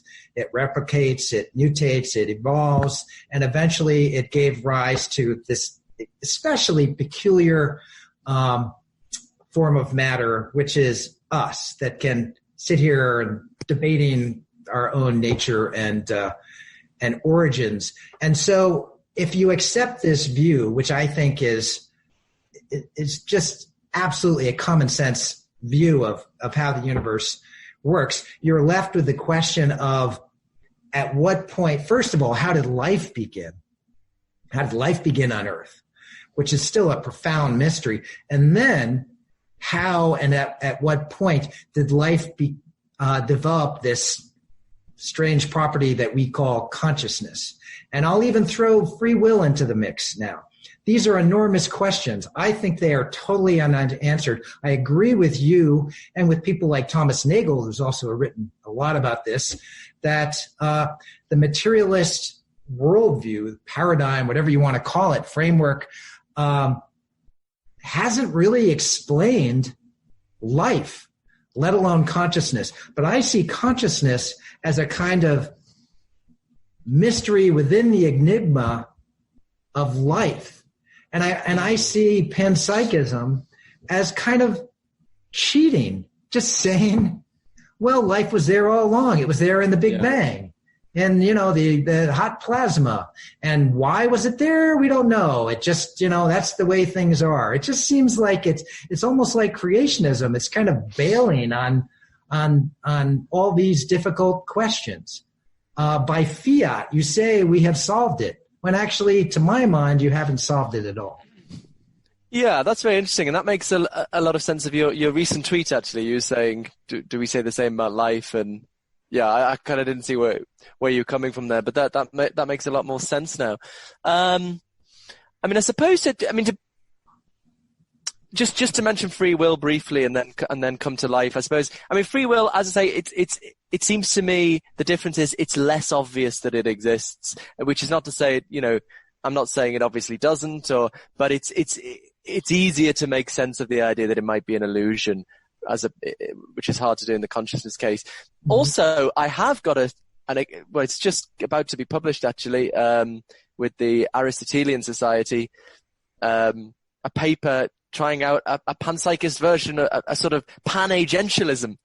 replicates, it mutates, it evolves, and eventually it gave rise to this especially peculiar form of matter, which is us, that can sit here and debating our own nature and origins. And so if you accept this view, which I think is just absolutely a common sense view of how the universe works, you're left with the question of, at what point, first of all, how did life begin? How did life begin on Earth? Which is still a profound mystery. And then how and at what point did life develop this strange property that we call consciousness? And I'll even throw free will into the mix now. These are enormous questions. I think they are totally unanswered. I agree with you and with people like Thomas Nagel, who's also written a lot about this, that the materialist worldview, paradigm, whatever you want to call it, framework, hasn't really explained life, let alone consciousness. But I see consciousness as a kind of mystery within the enigma of life. And I see panpsychism as kind of cheating, just saying, well, life was there all along. It was there in the Big Bang. And, the hot plasma. And why was it there? We don't know. It just, that's the way things are. It just seems like it's almost like creationism. It's kind of bailing on all these difficult questions. By fiat, you say we have solved it, when actually, to my mind, you haven't solved it at all.
Yeah, that's very interesting, and that makes a lot of sense of your recent tweet. Actually, you were saying, do we say the same about life? And yeah, I kind of didn't see where you're coming from there, but that makes a lot more sense now. I mean, I suppose just to mention free will briefly, and then come to life. I suppose. I mean, free will, as I say, it seems to me the difference is it's less obvious that it exists, which is not to say, I'm not saying it obviously doesn't, but it's easier to make sense of the idea that it might be an illusion, which is hard to do in the consciousness case. Mm-hmm. Also, I have got it's just about to be published actually, with the Aristotelian Society, a paper trying out a panpsychist version, a sort of pan-agentialism.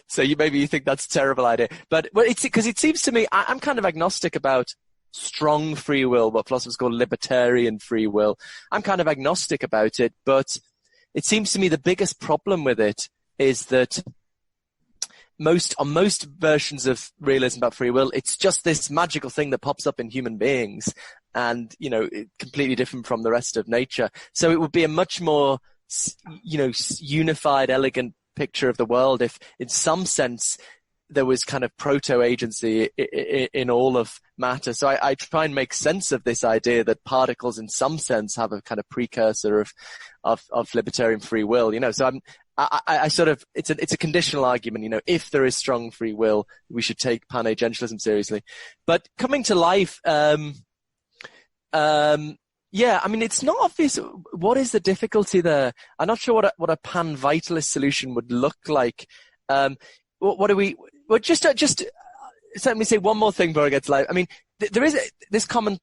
So maybe you think that's a terrible idea, but it's because it seems to me I'm kind of agnostic about strong free will, what philosophers call libertarian free will. I'm kind of agnostic about it, but it seems to me the biggest problem with it is that most versions of realism about free will, it's just this magical thing that pops up in human beings and, completely different from the rest of nature. So it would be a much more, unified, elegant picture of the world if in some sense there was kind of proto-agency in all of matter. So I try and make sense of this idea that particles in some sense have a kind of precursor of libertarian free will, So I sort of, it's a conditional argument, if there is strong free will, we should take pan-agentialism seriously. But coming to life, yeah, I mean, it's not obvious. What is the difficulty there? I'm not sure what a pan-vitalist solution would look like. What do we? Well, just let me say one more thing before I get to life. I mean, there is this common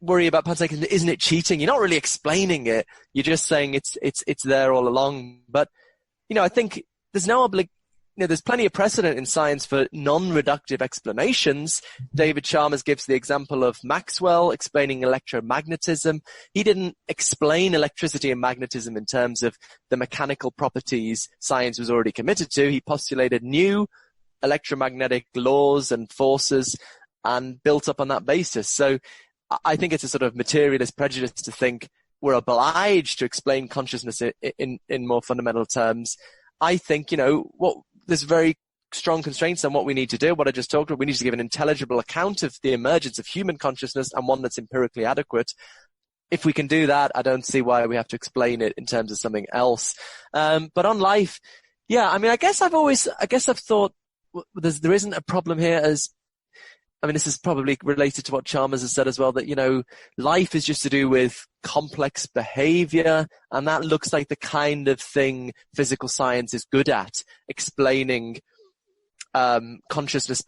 worry about panpsychism. Isn't it cheating? You're not really explaining it. You're just saying it's there all along. But I think there's there's plenty of precedent in science for non-reductive explanations. David Chalmers gives the example of Maxwell explaining electromagnetism. He didn't explain electricity and magnetism in terms of the mechanical properties science was already committed to. He postulated new electromagnetic laws and forces and built up on that basis. So I think it's a sort of materialist prejudice to think we're obliged to explain consciousness in more fundamental terms. I think, there's very strong constraints on what we need to do. What I just talked about, we need to give an intelligible account of the emergence of human consciousness and one that's empirically adequate. If we can do that, I don't see why we have to explain it in terms of something else. But on life, yeah, I mean, I guess I've thought there isn't a problem here this is probably related to what Chalmers has said as well, that, life is just to do with complex behavior, and that looks like the kind of thing physical science is good at, explaining consciousness,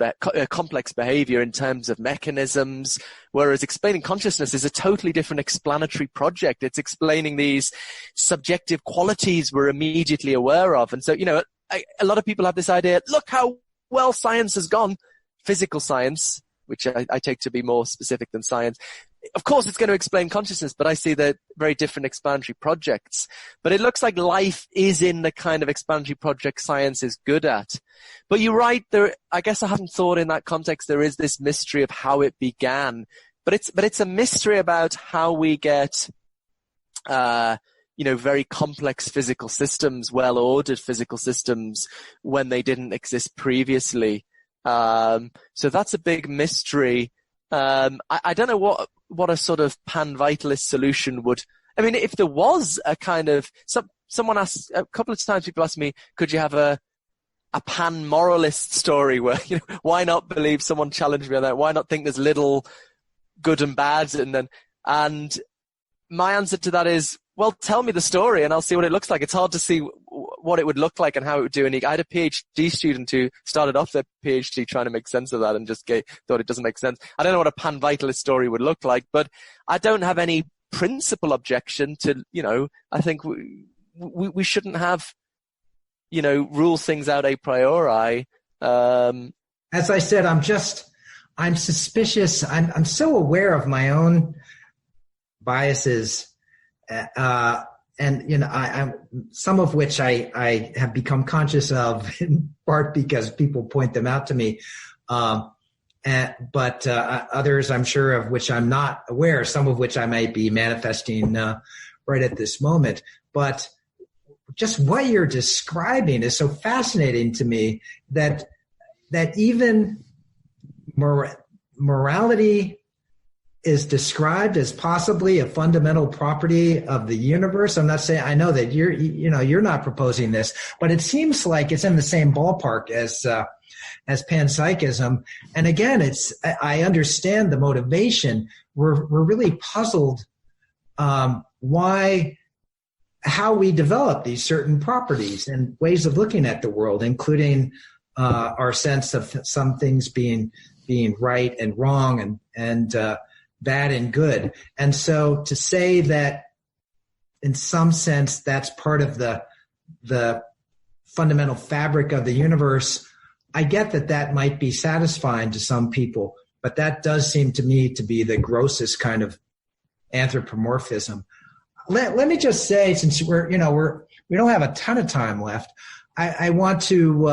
complex behavior in terms of mechanisms, whereas explaining consciousness is a totally different explanatory project. It's explaining these subjective qualities we're immediately aware of. And so, a lot of people have this idea, look how well science has gone, physical science, which I take to be more specific than science. Of course, it's going to explain consciousness, but I see they're very different explanatory projects. But it looks like life is in the kind of explanatory project science is good at. But you're right, I guess I haven't thought in that context there is this mystery of how it began. But it's a mystery about how we get very complex physical systems, well-ordered physical systems when they didn't exist previously. So that's a big mystery. I don't know what a sort of pan-vitalist solution would. I mean, if there was a kind of someone asked a couple of times, people ask me, could you have a pan-moralist story where why not believe someone challenged me on that? Why not think there's little good and bad? And my answer to that is, well, tell me the story and I'll see what it looks like. It's hard to see what it would look like and how it would do. And I had a PhD student who started off their PhD trying to make sense of that and just thought it doesn't make sense. I don't know what a pan-vitalist story would look like, but I don't have any principal objection to, I think we shouldn't have, rule things out a priori.
As I said, I'm suspicious. I'm so aware of my own biases. And I'm some of which I have become conscious of in part because people point them out to me. But others I'm sure of which I'm not aware, some of which I might be manifesting right at this moment. But just what you're describing is so fascinating to me that even morality is described as possibly a fundamental property of the universe. I'm not saying, I know that you're not proposing this, but it seems like it's in the same ballpark as panpsychism. And again, I understand the motivation. We're really puzzled how we develop these certain properties and ways of looking at the world, including our sense of some things being right and wrong and bad and good. And so to say that in some sense that's part of the fundamental fabric of the universe, I get that might be satisfying to some people, but that does seem to me to be the grossest kind of anthropomorphism. Let me just say, since we don't have a ton of time left, I want to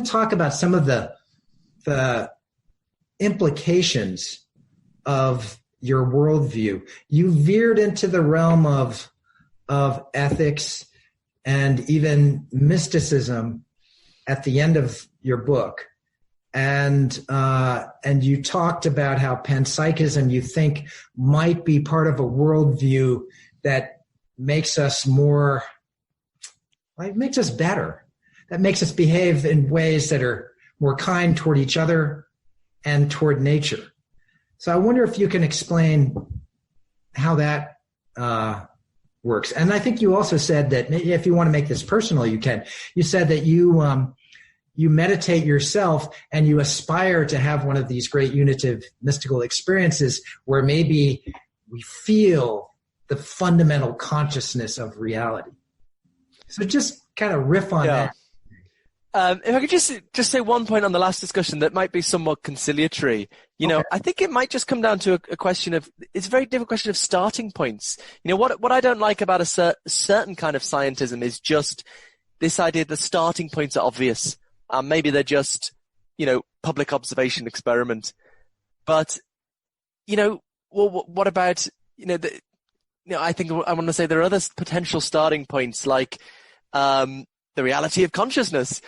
talk about some of the implications of your worldview. You veered into the realm of ethics and even mysticism at the end of your book, and you talked about how panpsychism you think might be part of a worldview that makes us makes us better, that makes us behave in ways that are more kind toward each other and toward nature. So I wonder if you can explain how that works. And I think you also said that if you want to make this personal, you can. You said that you meditate yourself and you aspire to have one of these great unitive mystical experiences where maybe we feel the fundamental consciousness of reality. So just kind of riff on that.
If I could just say one point on the last discussion that might be somewhat conciliatory. I think it might just come down to a question of, it's a very difficult question of starting points. What I don't like about a certain kind of scientism is just this idea that the starting points are obvious. Maybe they're just, public observation experiment. But, what about, I think I want to say there are other potential starting points like, the reality of consciousness.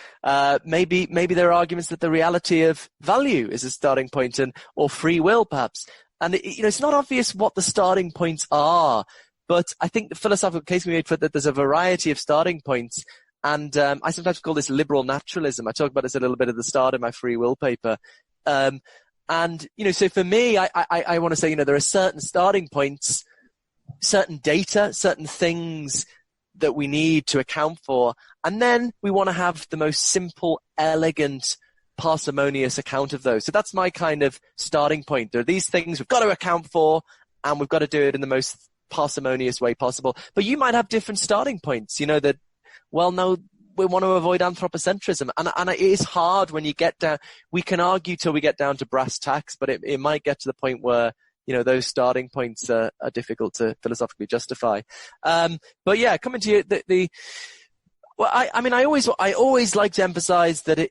Maybe there are arguments that the reality of value is a starting point, or free will perhaps. And it's not obvious what the starting points are, but I think the philosophical case we made for that there's a variety of starting points. And I sometimes call this liberal naturalism. I talk about this a little bit at the start of my free will paper. So for me, I want to say, there are certain starting points, certain data, certain things that we need to account for. And then we want to have the most simple, elegant, parsimonious account of those. So that's my kind of starting point. There are these things we've got to account for, and we've got to do it in the most parsimonious way possible. But you might have different starting points, that, well, no, we want to avoid anthropocentrism. And it is hard when you get down, we can argue till we get down to brass tacks, but it might get to the point where, those starting points are difficult to philosophically justify. But yeah, coming to you, I always like to emphasize that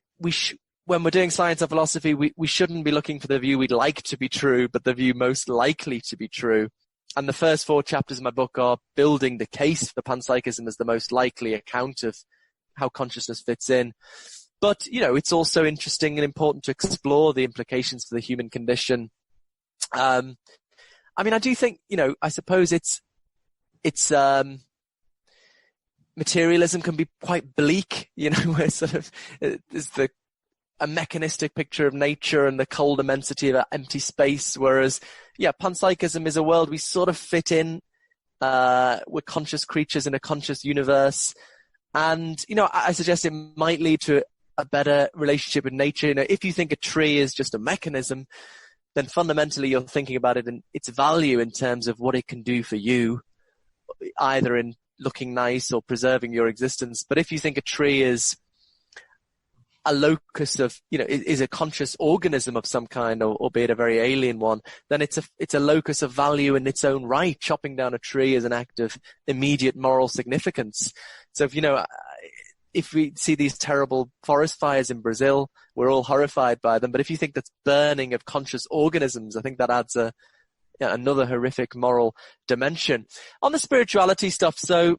when we're doing science or philosophy, we shouldn't be looking for the view we'd like to be true, but the view most likely to be true. And the first 4 chapters of my book are building the case for panpsychism as the most likely account of how consciousness fits in. But, it's also interesting and important to explore the implications for the human condition. I do think, I suppose it's materialism can be quite bleak, where sort of there's a mechanistic picture of nature and the cold immensity of empty space. Whereas, panpsychism is a world we sort of fit in. We're conscious creatures in a conscious universe. And, I suggest it might lead to a better relationship with nature. If you think a tree is just a mechanism, then fundamentally you're thinking about it and its value in terms of what it can do for you, either in looking nice or preserving your existence. But if you think a tree is a locus of, is a conscious organism of some kind, or albeit a very alien one, then it's a locus of value in its own right. Chopping down a tree is an act of immediate moral significance. So if we see these terrible forest fires in Brazil, we're all horrified by them. But if you think that's burning of conscious organisms, I think that adds another horrific moral dimension. On the spirituality stuff, so,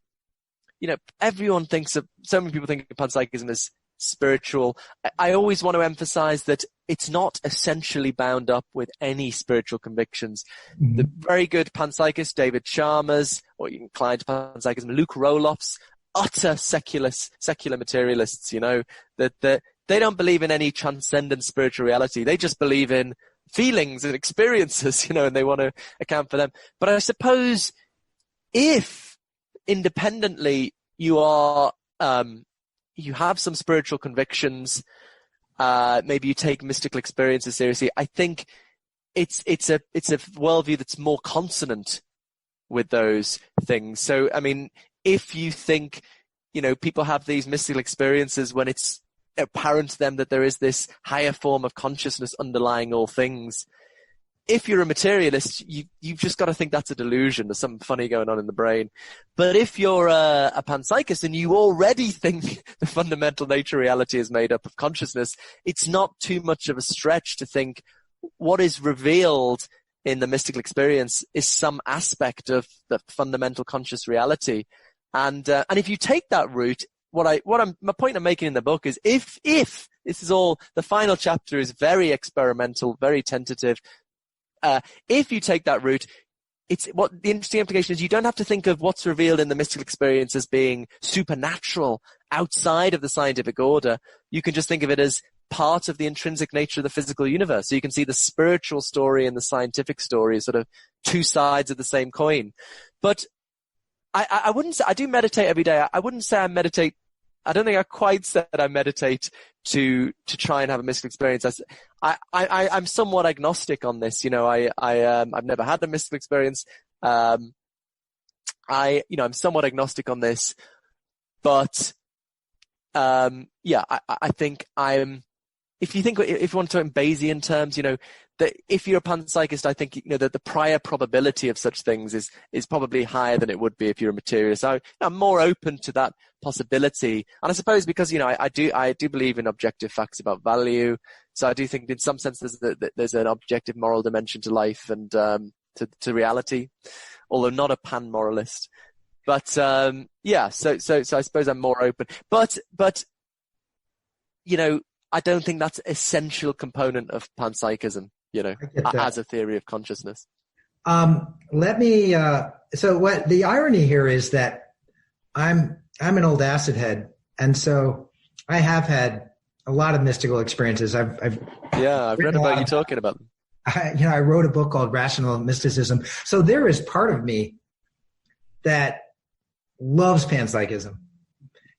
everyone so many people think of panpsychism as spiritual. I always want to emphasize that it's not essentially bound up with any spiritual convictions. Mm-hmm. The very good panpsychist David Chalmers, or inclined to panpsychism, Luke Roloff's, utter secular materialists, that they don't believe in any transcendent spiritual reality. They just believe in feelings and experiences, and they want to account for them. But I suppose if independently you are, you have some spiritual convictions, maybe you take mystical experiences seriously, I think it's a worldview that's more consonant with those things. So, I mean, if you think, people have these mystical experiences when it's apparent to them that there is this higher form of consciousness underlying all things, if you're a materialist, you've just got to think that's a delusion. There's something funny going on in the brain. But if you're a panpsychist and you already think the fundamental nature of reality is made up of consciousness, it's not too much of a stretch to think what is revealed in the mystical experience is some aspect of the fundamental conscious reality. And if you take that route, my point I'm making in the book is if this is all, the final chapter is very experimental, very tentative. If you take that route, what the interesting implication is, you don't have to think of what's revealed in the mystical experience as being supernatural outside of the scientific order. You can just think of it as part of the intrinsic nature of the physical universe. So you can see the spiritual story and the scientific story as sort of two sides of the same coin. But I wouldn't say, I do meditate every day. I wouldn't say I meditate. I don't think I quite said I meditate to try and have a mystical experience. I'm somewhat agnostic on this. I've never had a mystical experience. I'm somewhat agnostic on this, but I think if you want to talk in Bayesian terms, that if you're a panpsychist, I think, that the prior probability of such things is probably higher than it would be if you're a materialist. So I'm more open to that possibility. And I suppose because, I do believe in objective facts about value. So I do think in some sense there's an objective moral dimension to life and, to reality, although not a pan-moralist. But, so I suppose I'm more open. But, I don't think that's an essential component of panpsychism, as a theory of consciousness.
So what the irony here is that I'm an old acid head, and so I have had a lot of mystical experiences. I've
read about you talking about them.
I wrote a book called Rational Mysticism. So there is part of me that loves panpsychism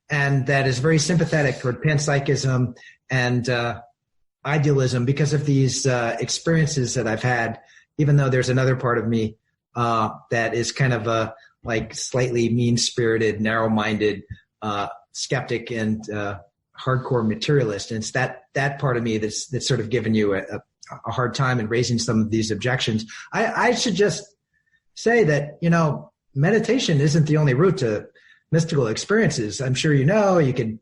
and that is very sympathetic toward panpsychism and idealism because of these experiences that I've had, even though there's another part of me that is kind of a slightly mean-spirited, narrow-minded skeptic and hardcore materialist. And it's that part of me that's sort of given you a hard time in raising some of these objections. I should just say that, meditation isn't the only route to mystical experiences. I'm sure you could,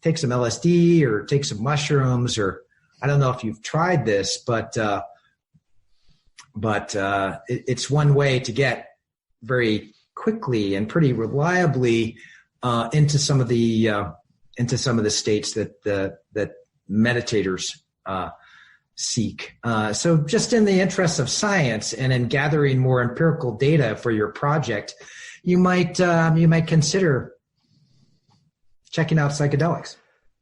take some LSD or take some mushrooms, or I don't know if you've tried this, but it's one way to get very quickly and pretty reliably into some of the states that meditators seek. So just in the interests of science and in gathering more empirical data for your project, you might consider checking out psychedelics.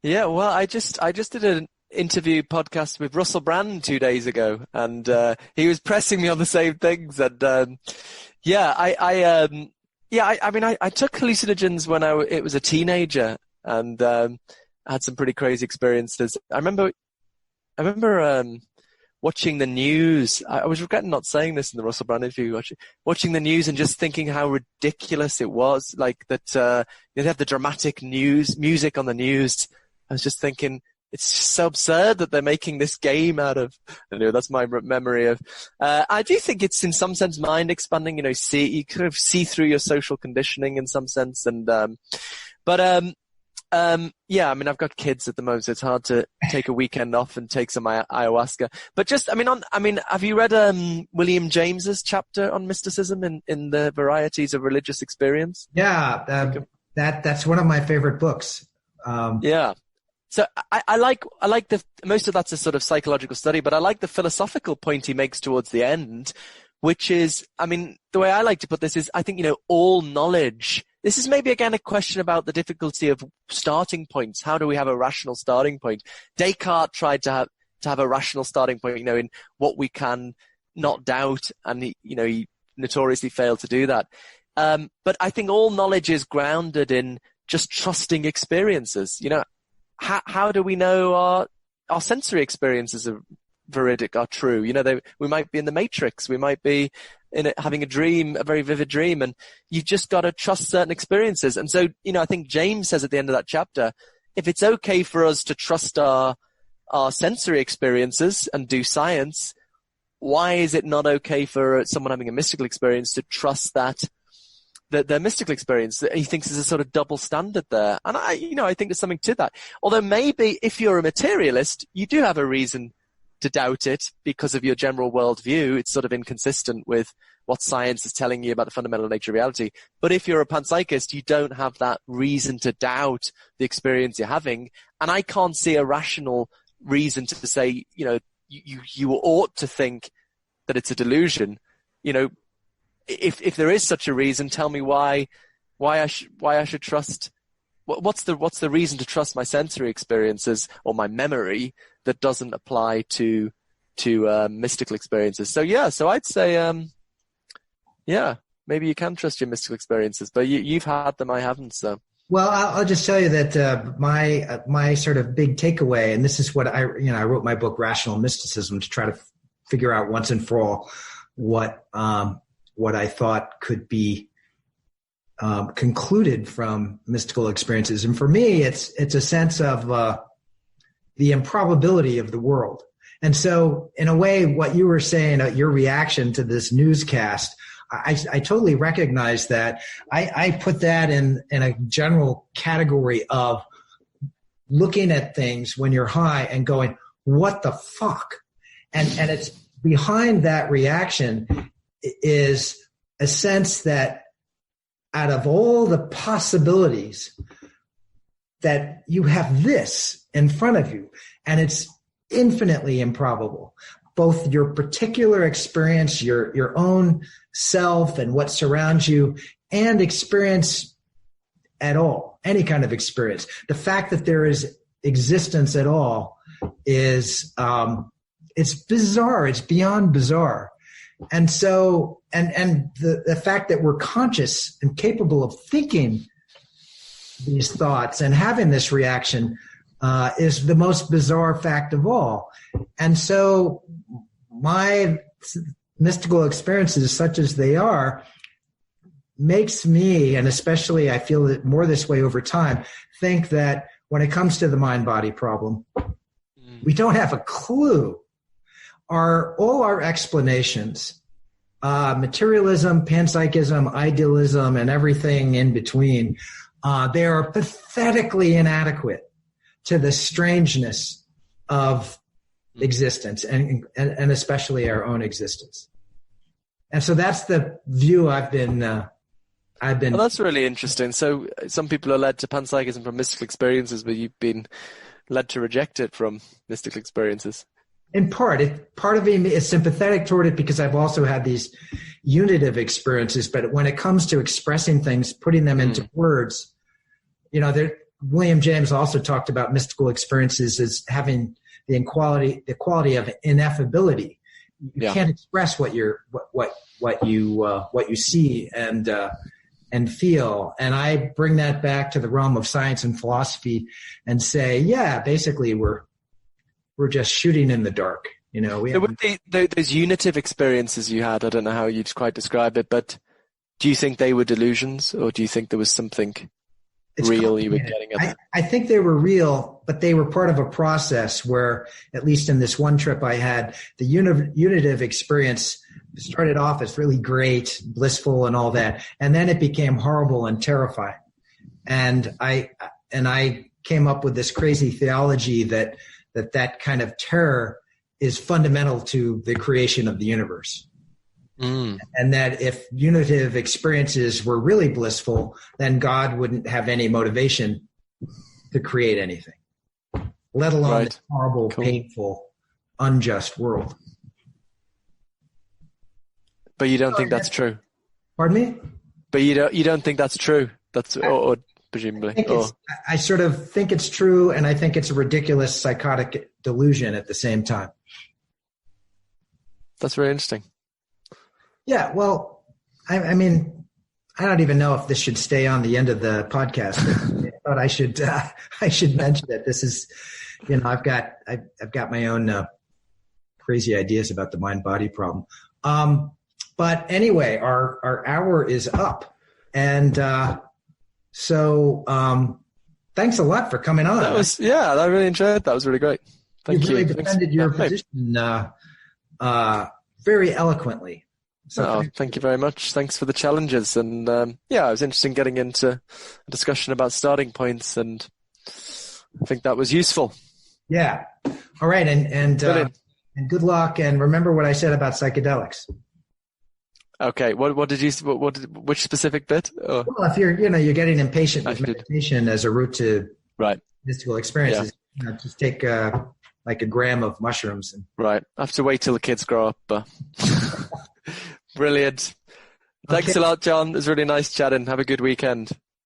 Yeah,
well, I just did an interview podcast with Russell Brand 2 days ago, and he was pressing me on the same things. And I took hallucinogens when it was a teenager, and I had some pretty crazy experiences. I remember watching the news. I was regretting not saying this in the Russell Brand interview. Watching the news and just thinking how ridiculous it was. Like that, they have the dramatic music on the news. I was just thinking, it's just so absurd that they're making this game out of. That's my memory of. I do think it's in some sense mind expanding. You kind of see through your social conditioning in some sense, and Yeah, I mean, I've got kids at the moment, so it's hard to take a weekend off and take some ayahuasca. But just, have you read William James's chapter on mysticism in the Varieties of Religious Experience?
Yeah, that's one of my favorite books.
Yeah. So I like most of that's a sort of psychological study, but I like the philosophical point he makes towards the end, which is, I mean, the way I like to put this is, I think, all knowledge. This is maybe again a question about the difficulty of starting points. How do we have a rational starting point? Descartes tried to have a rational starting point, in what we can not doubt, and he notoriously failed to do that. But I think all knowledge is grounded in just trusting experiences. How do we know our sensory experiences are veridic, are true? We might be in the Matrix, we might be having a dream, a very vivid dream, and you've just got to trust certain experiences. And so, I think James says at the end of that chapter, if it's okay for us to trust our sensory experiences and do science, why is it not okay for someone having a mystical experience to trust that their mystical experience? That he thinks is a sort of double standard there. And I think there's something to that. Although maybe if you're a materialist, you do have a reason to doubt it because of your general worldview. It's sort of inconsistent with what science is telling you about the fundamental nature of reality. But if you're a panpsychist, you don't have that reason to doubt the experience you're having. And I can't see a rational reason to say, you ought to think that it's a delusion. If there is such a reason, tell me why I should trust. What's the reason to trust my sensory experiences or my memory that doesn't apply to mystical experiences? So I'd say, maybe you can trust your mystical experiences, but you've had them, I haven't. So.
Well, I'll just tell you that my sort of big takeaway, and this is what I wrote my book Rational Mysticism to try to figure out once and for all what I thought could be concluded from mystical experiences. And for me, it's a sense of the improbability of the world. And so in a way, what you were saying, your reaction to this newscast, I totally recognize that. I put that in a general category of looking at things when you're high and going, what the fuck? And it's behind that reaction is a sense that out of all the possibilities that you have this in front of you, and it's infinitely improbable, both your particular experience, your own self and what surrounds you, and experience at all, any kind of experience. The fact that there is existence at all is, it's bizarre. It's beyond bizarre. And so, and the fact that we're conscious and capable of thinking these thoughts and having this reaction is the most bizarre fact of all. And so my mystical experiences, such as they are, makes me, and especially I feel it more this way over time, think that when it comes to the mind-body problem, we don't have a clue. All our explanations, materialism, panpsychism, idealism, and everything in between, they are pathetically inadequate to the strangeness of existence and especially our own existence. And so that's the view I've been. Well,
that's really interesting. So some people are led to panpsychism from mystical experiences, but you've been led to reject it from mystical experiences.
In part, part of me is sympathetic toward it because I've also had these unitive experiences. But when it comes to expressing things, putting them into words, William James also talked about mystical experiences as having the quality of ineffability. You can't express what you see and feel. And I bring that back to the realm of science and philosophy and say, basically we're just shooting in the dark.
Those unitive experiences you had, I don't know how you'd quite describe it, but do you think they were delusions, or do you think there was something real you were getting at?
I think they were real, but they were part of a process where, at least in this one trip I had, the unitive experience started off as really great, blissful and all that, and then it became horrible and terrifying. And I came up with this crazy theology that kind of terror is fundamental to the creation of the universe. And that if unitive experiences were really blissful, then God wouldn't have any motivation to create anything, let alone this horrible, painful, unjust world.
But you don't think that's true?
Pardon me?
But you don't think that's true? That's or presumably.
I sort of think it's true, and I think it's a ridiculous psychotic delusion at the same time.
That's very interesting.
Yeah, well, I mean, I don't even know if this should stay on the end of the podcast, but I should mention that this is, I've got my own crazy ideas about the mind-body problem. But anyway, our hour is up, and so thanks a lot for coming on.
I really enjoyed it. That was really great. Thank you.
You really defended your position very eloquently.
So thank you very much. Thanks for the challenges. And I was interested in getting into a discussion about starting points, and I think that was useful.
Yeah. All right. And good luck. And remember what I said about psychedelics.
Okay. Which specific bit?
Well, if you're getting impatient with meditation as a route to mystical experiences, just take like a gram of mushrooms.
Right. I have to wait till the kids grow up. But brilliant. Thanks a lot, John. It was really nice chatting. Have a good weekend.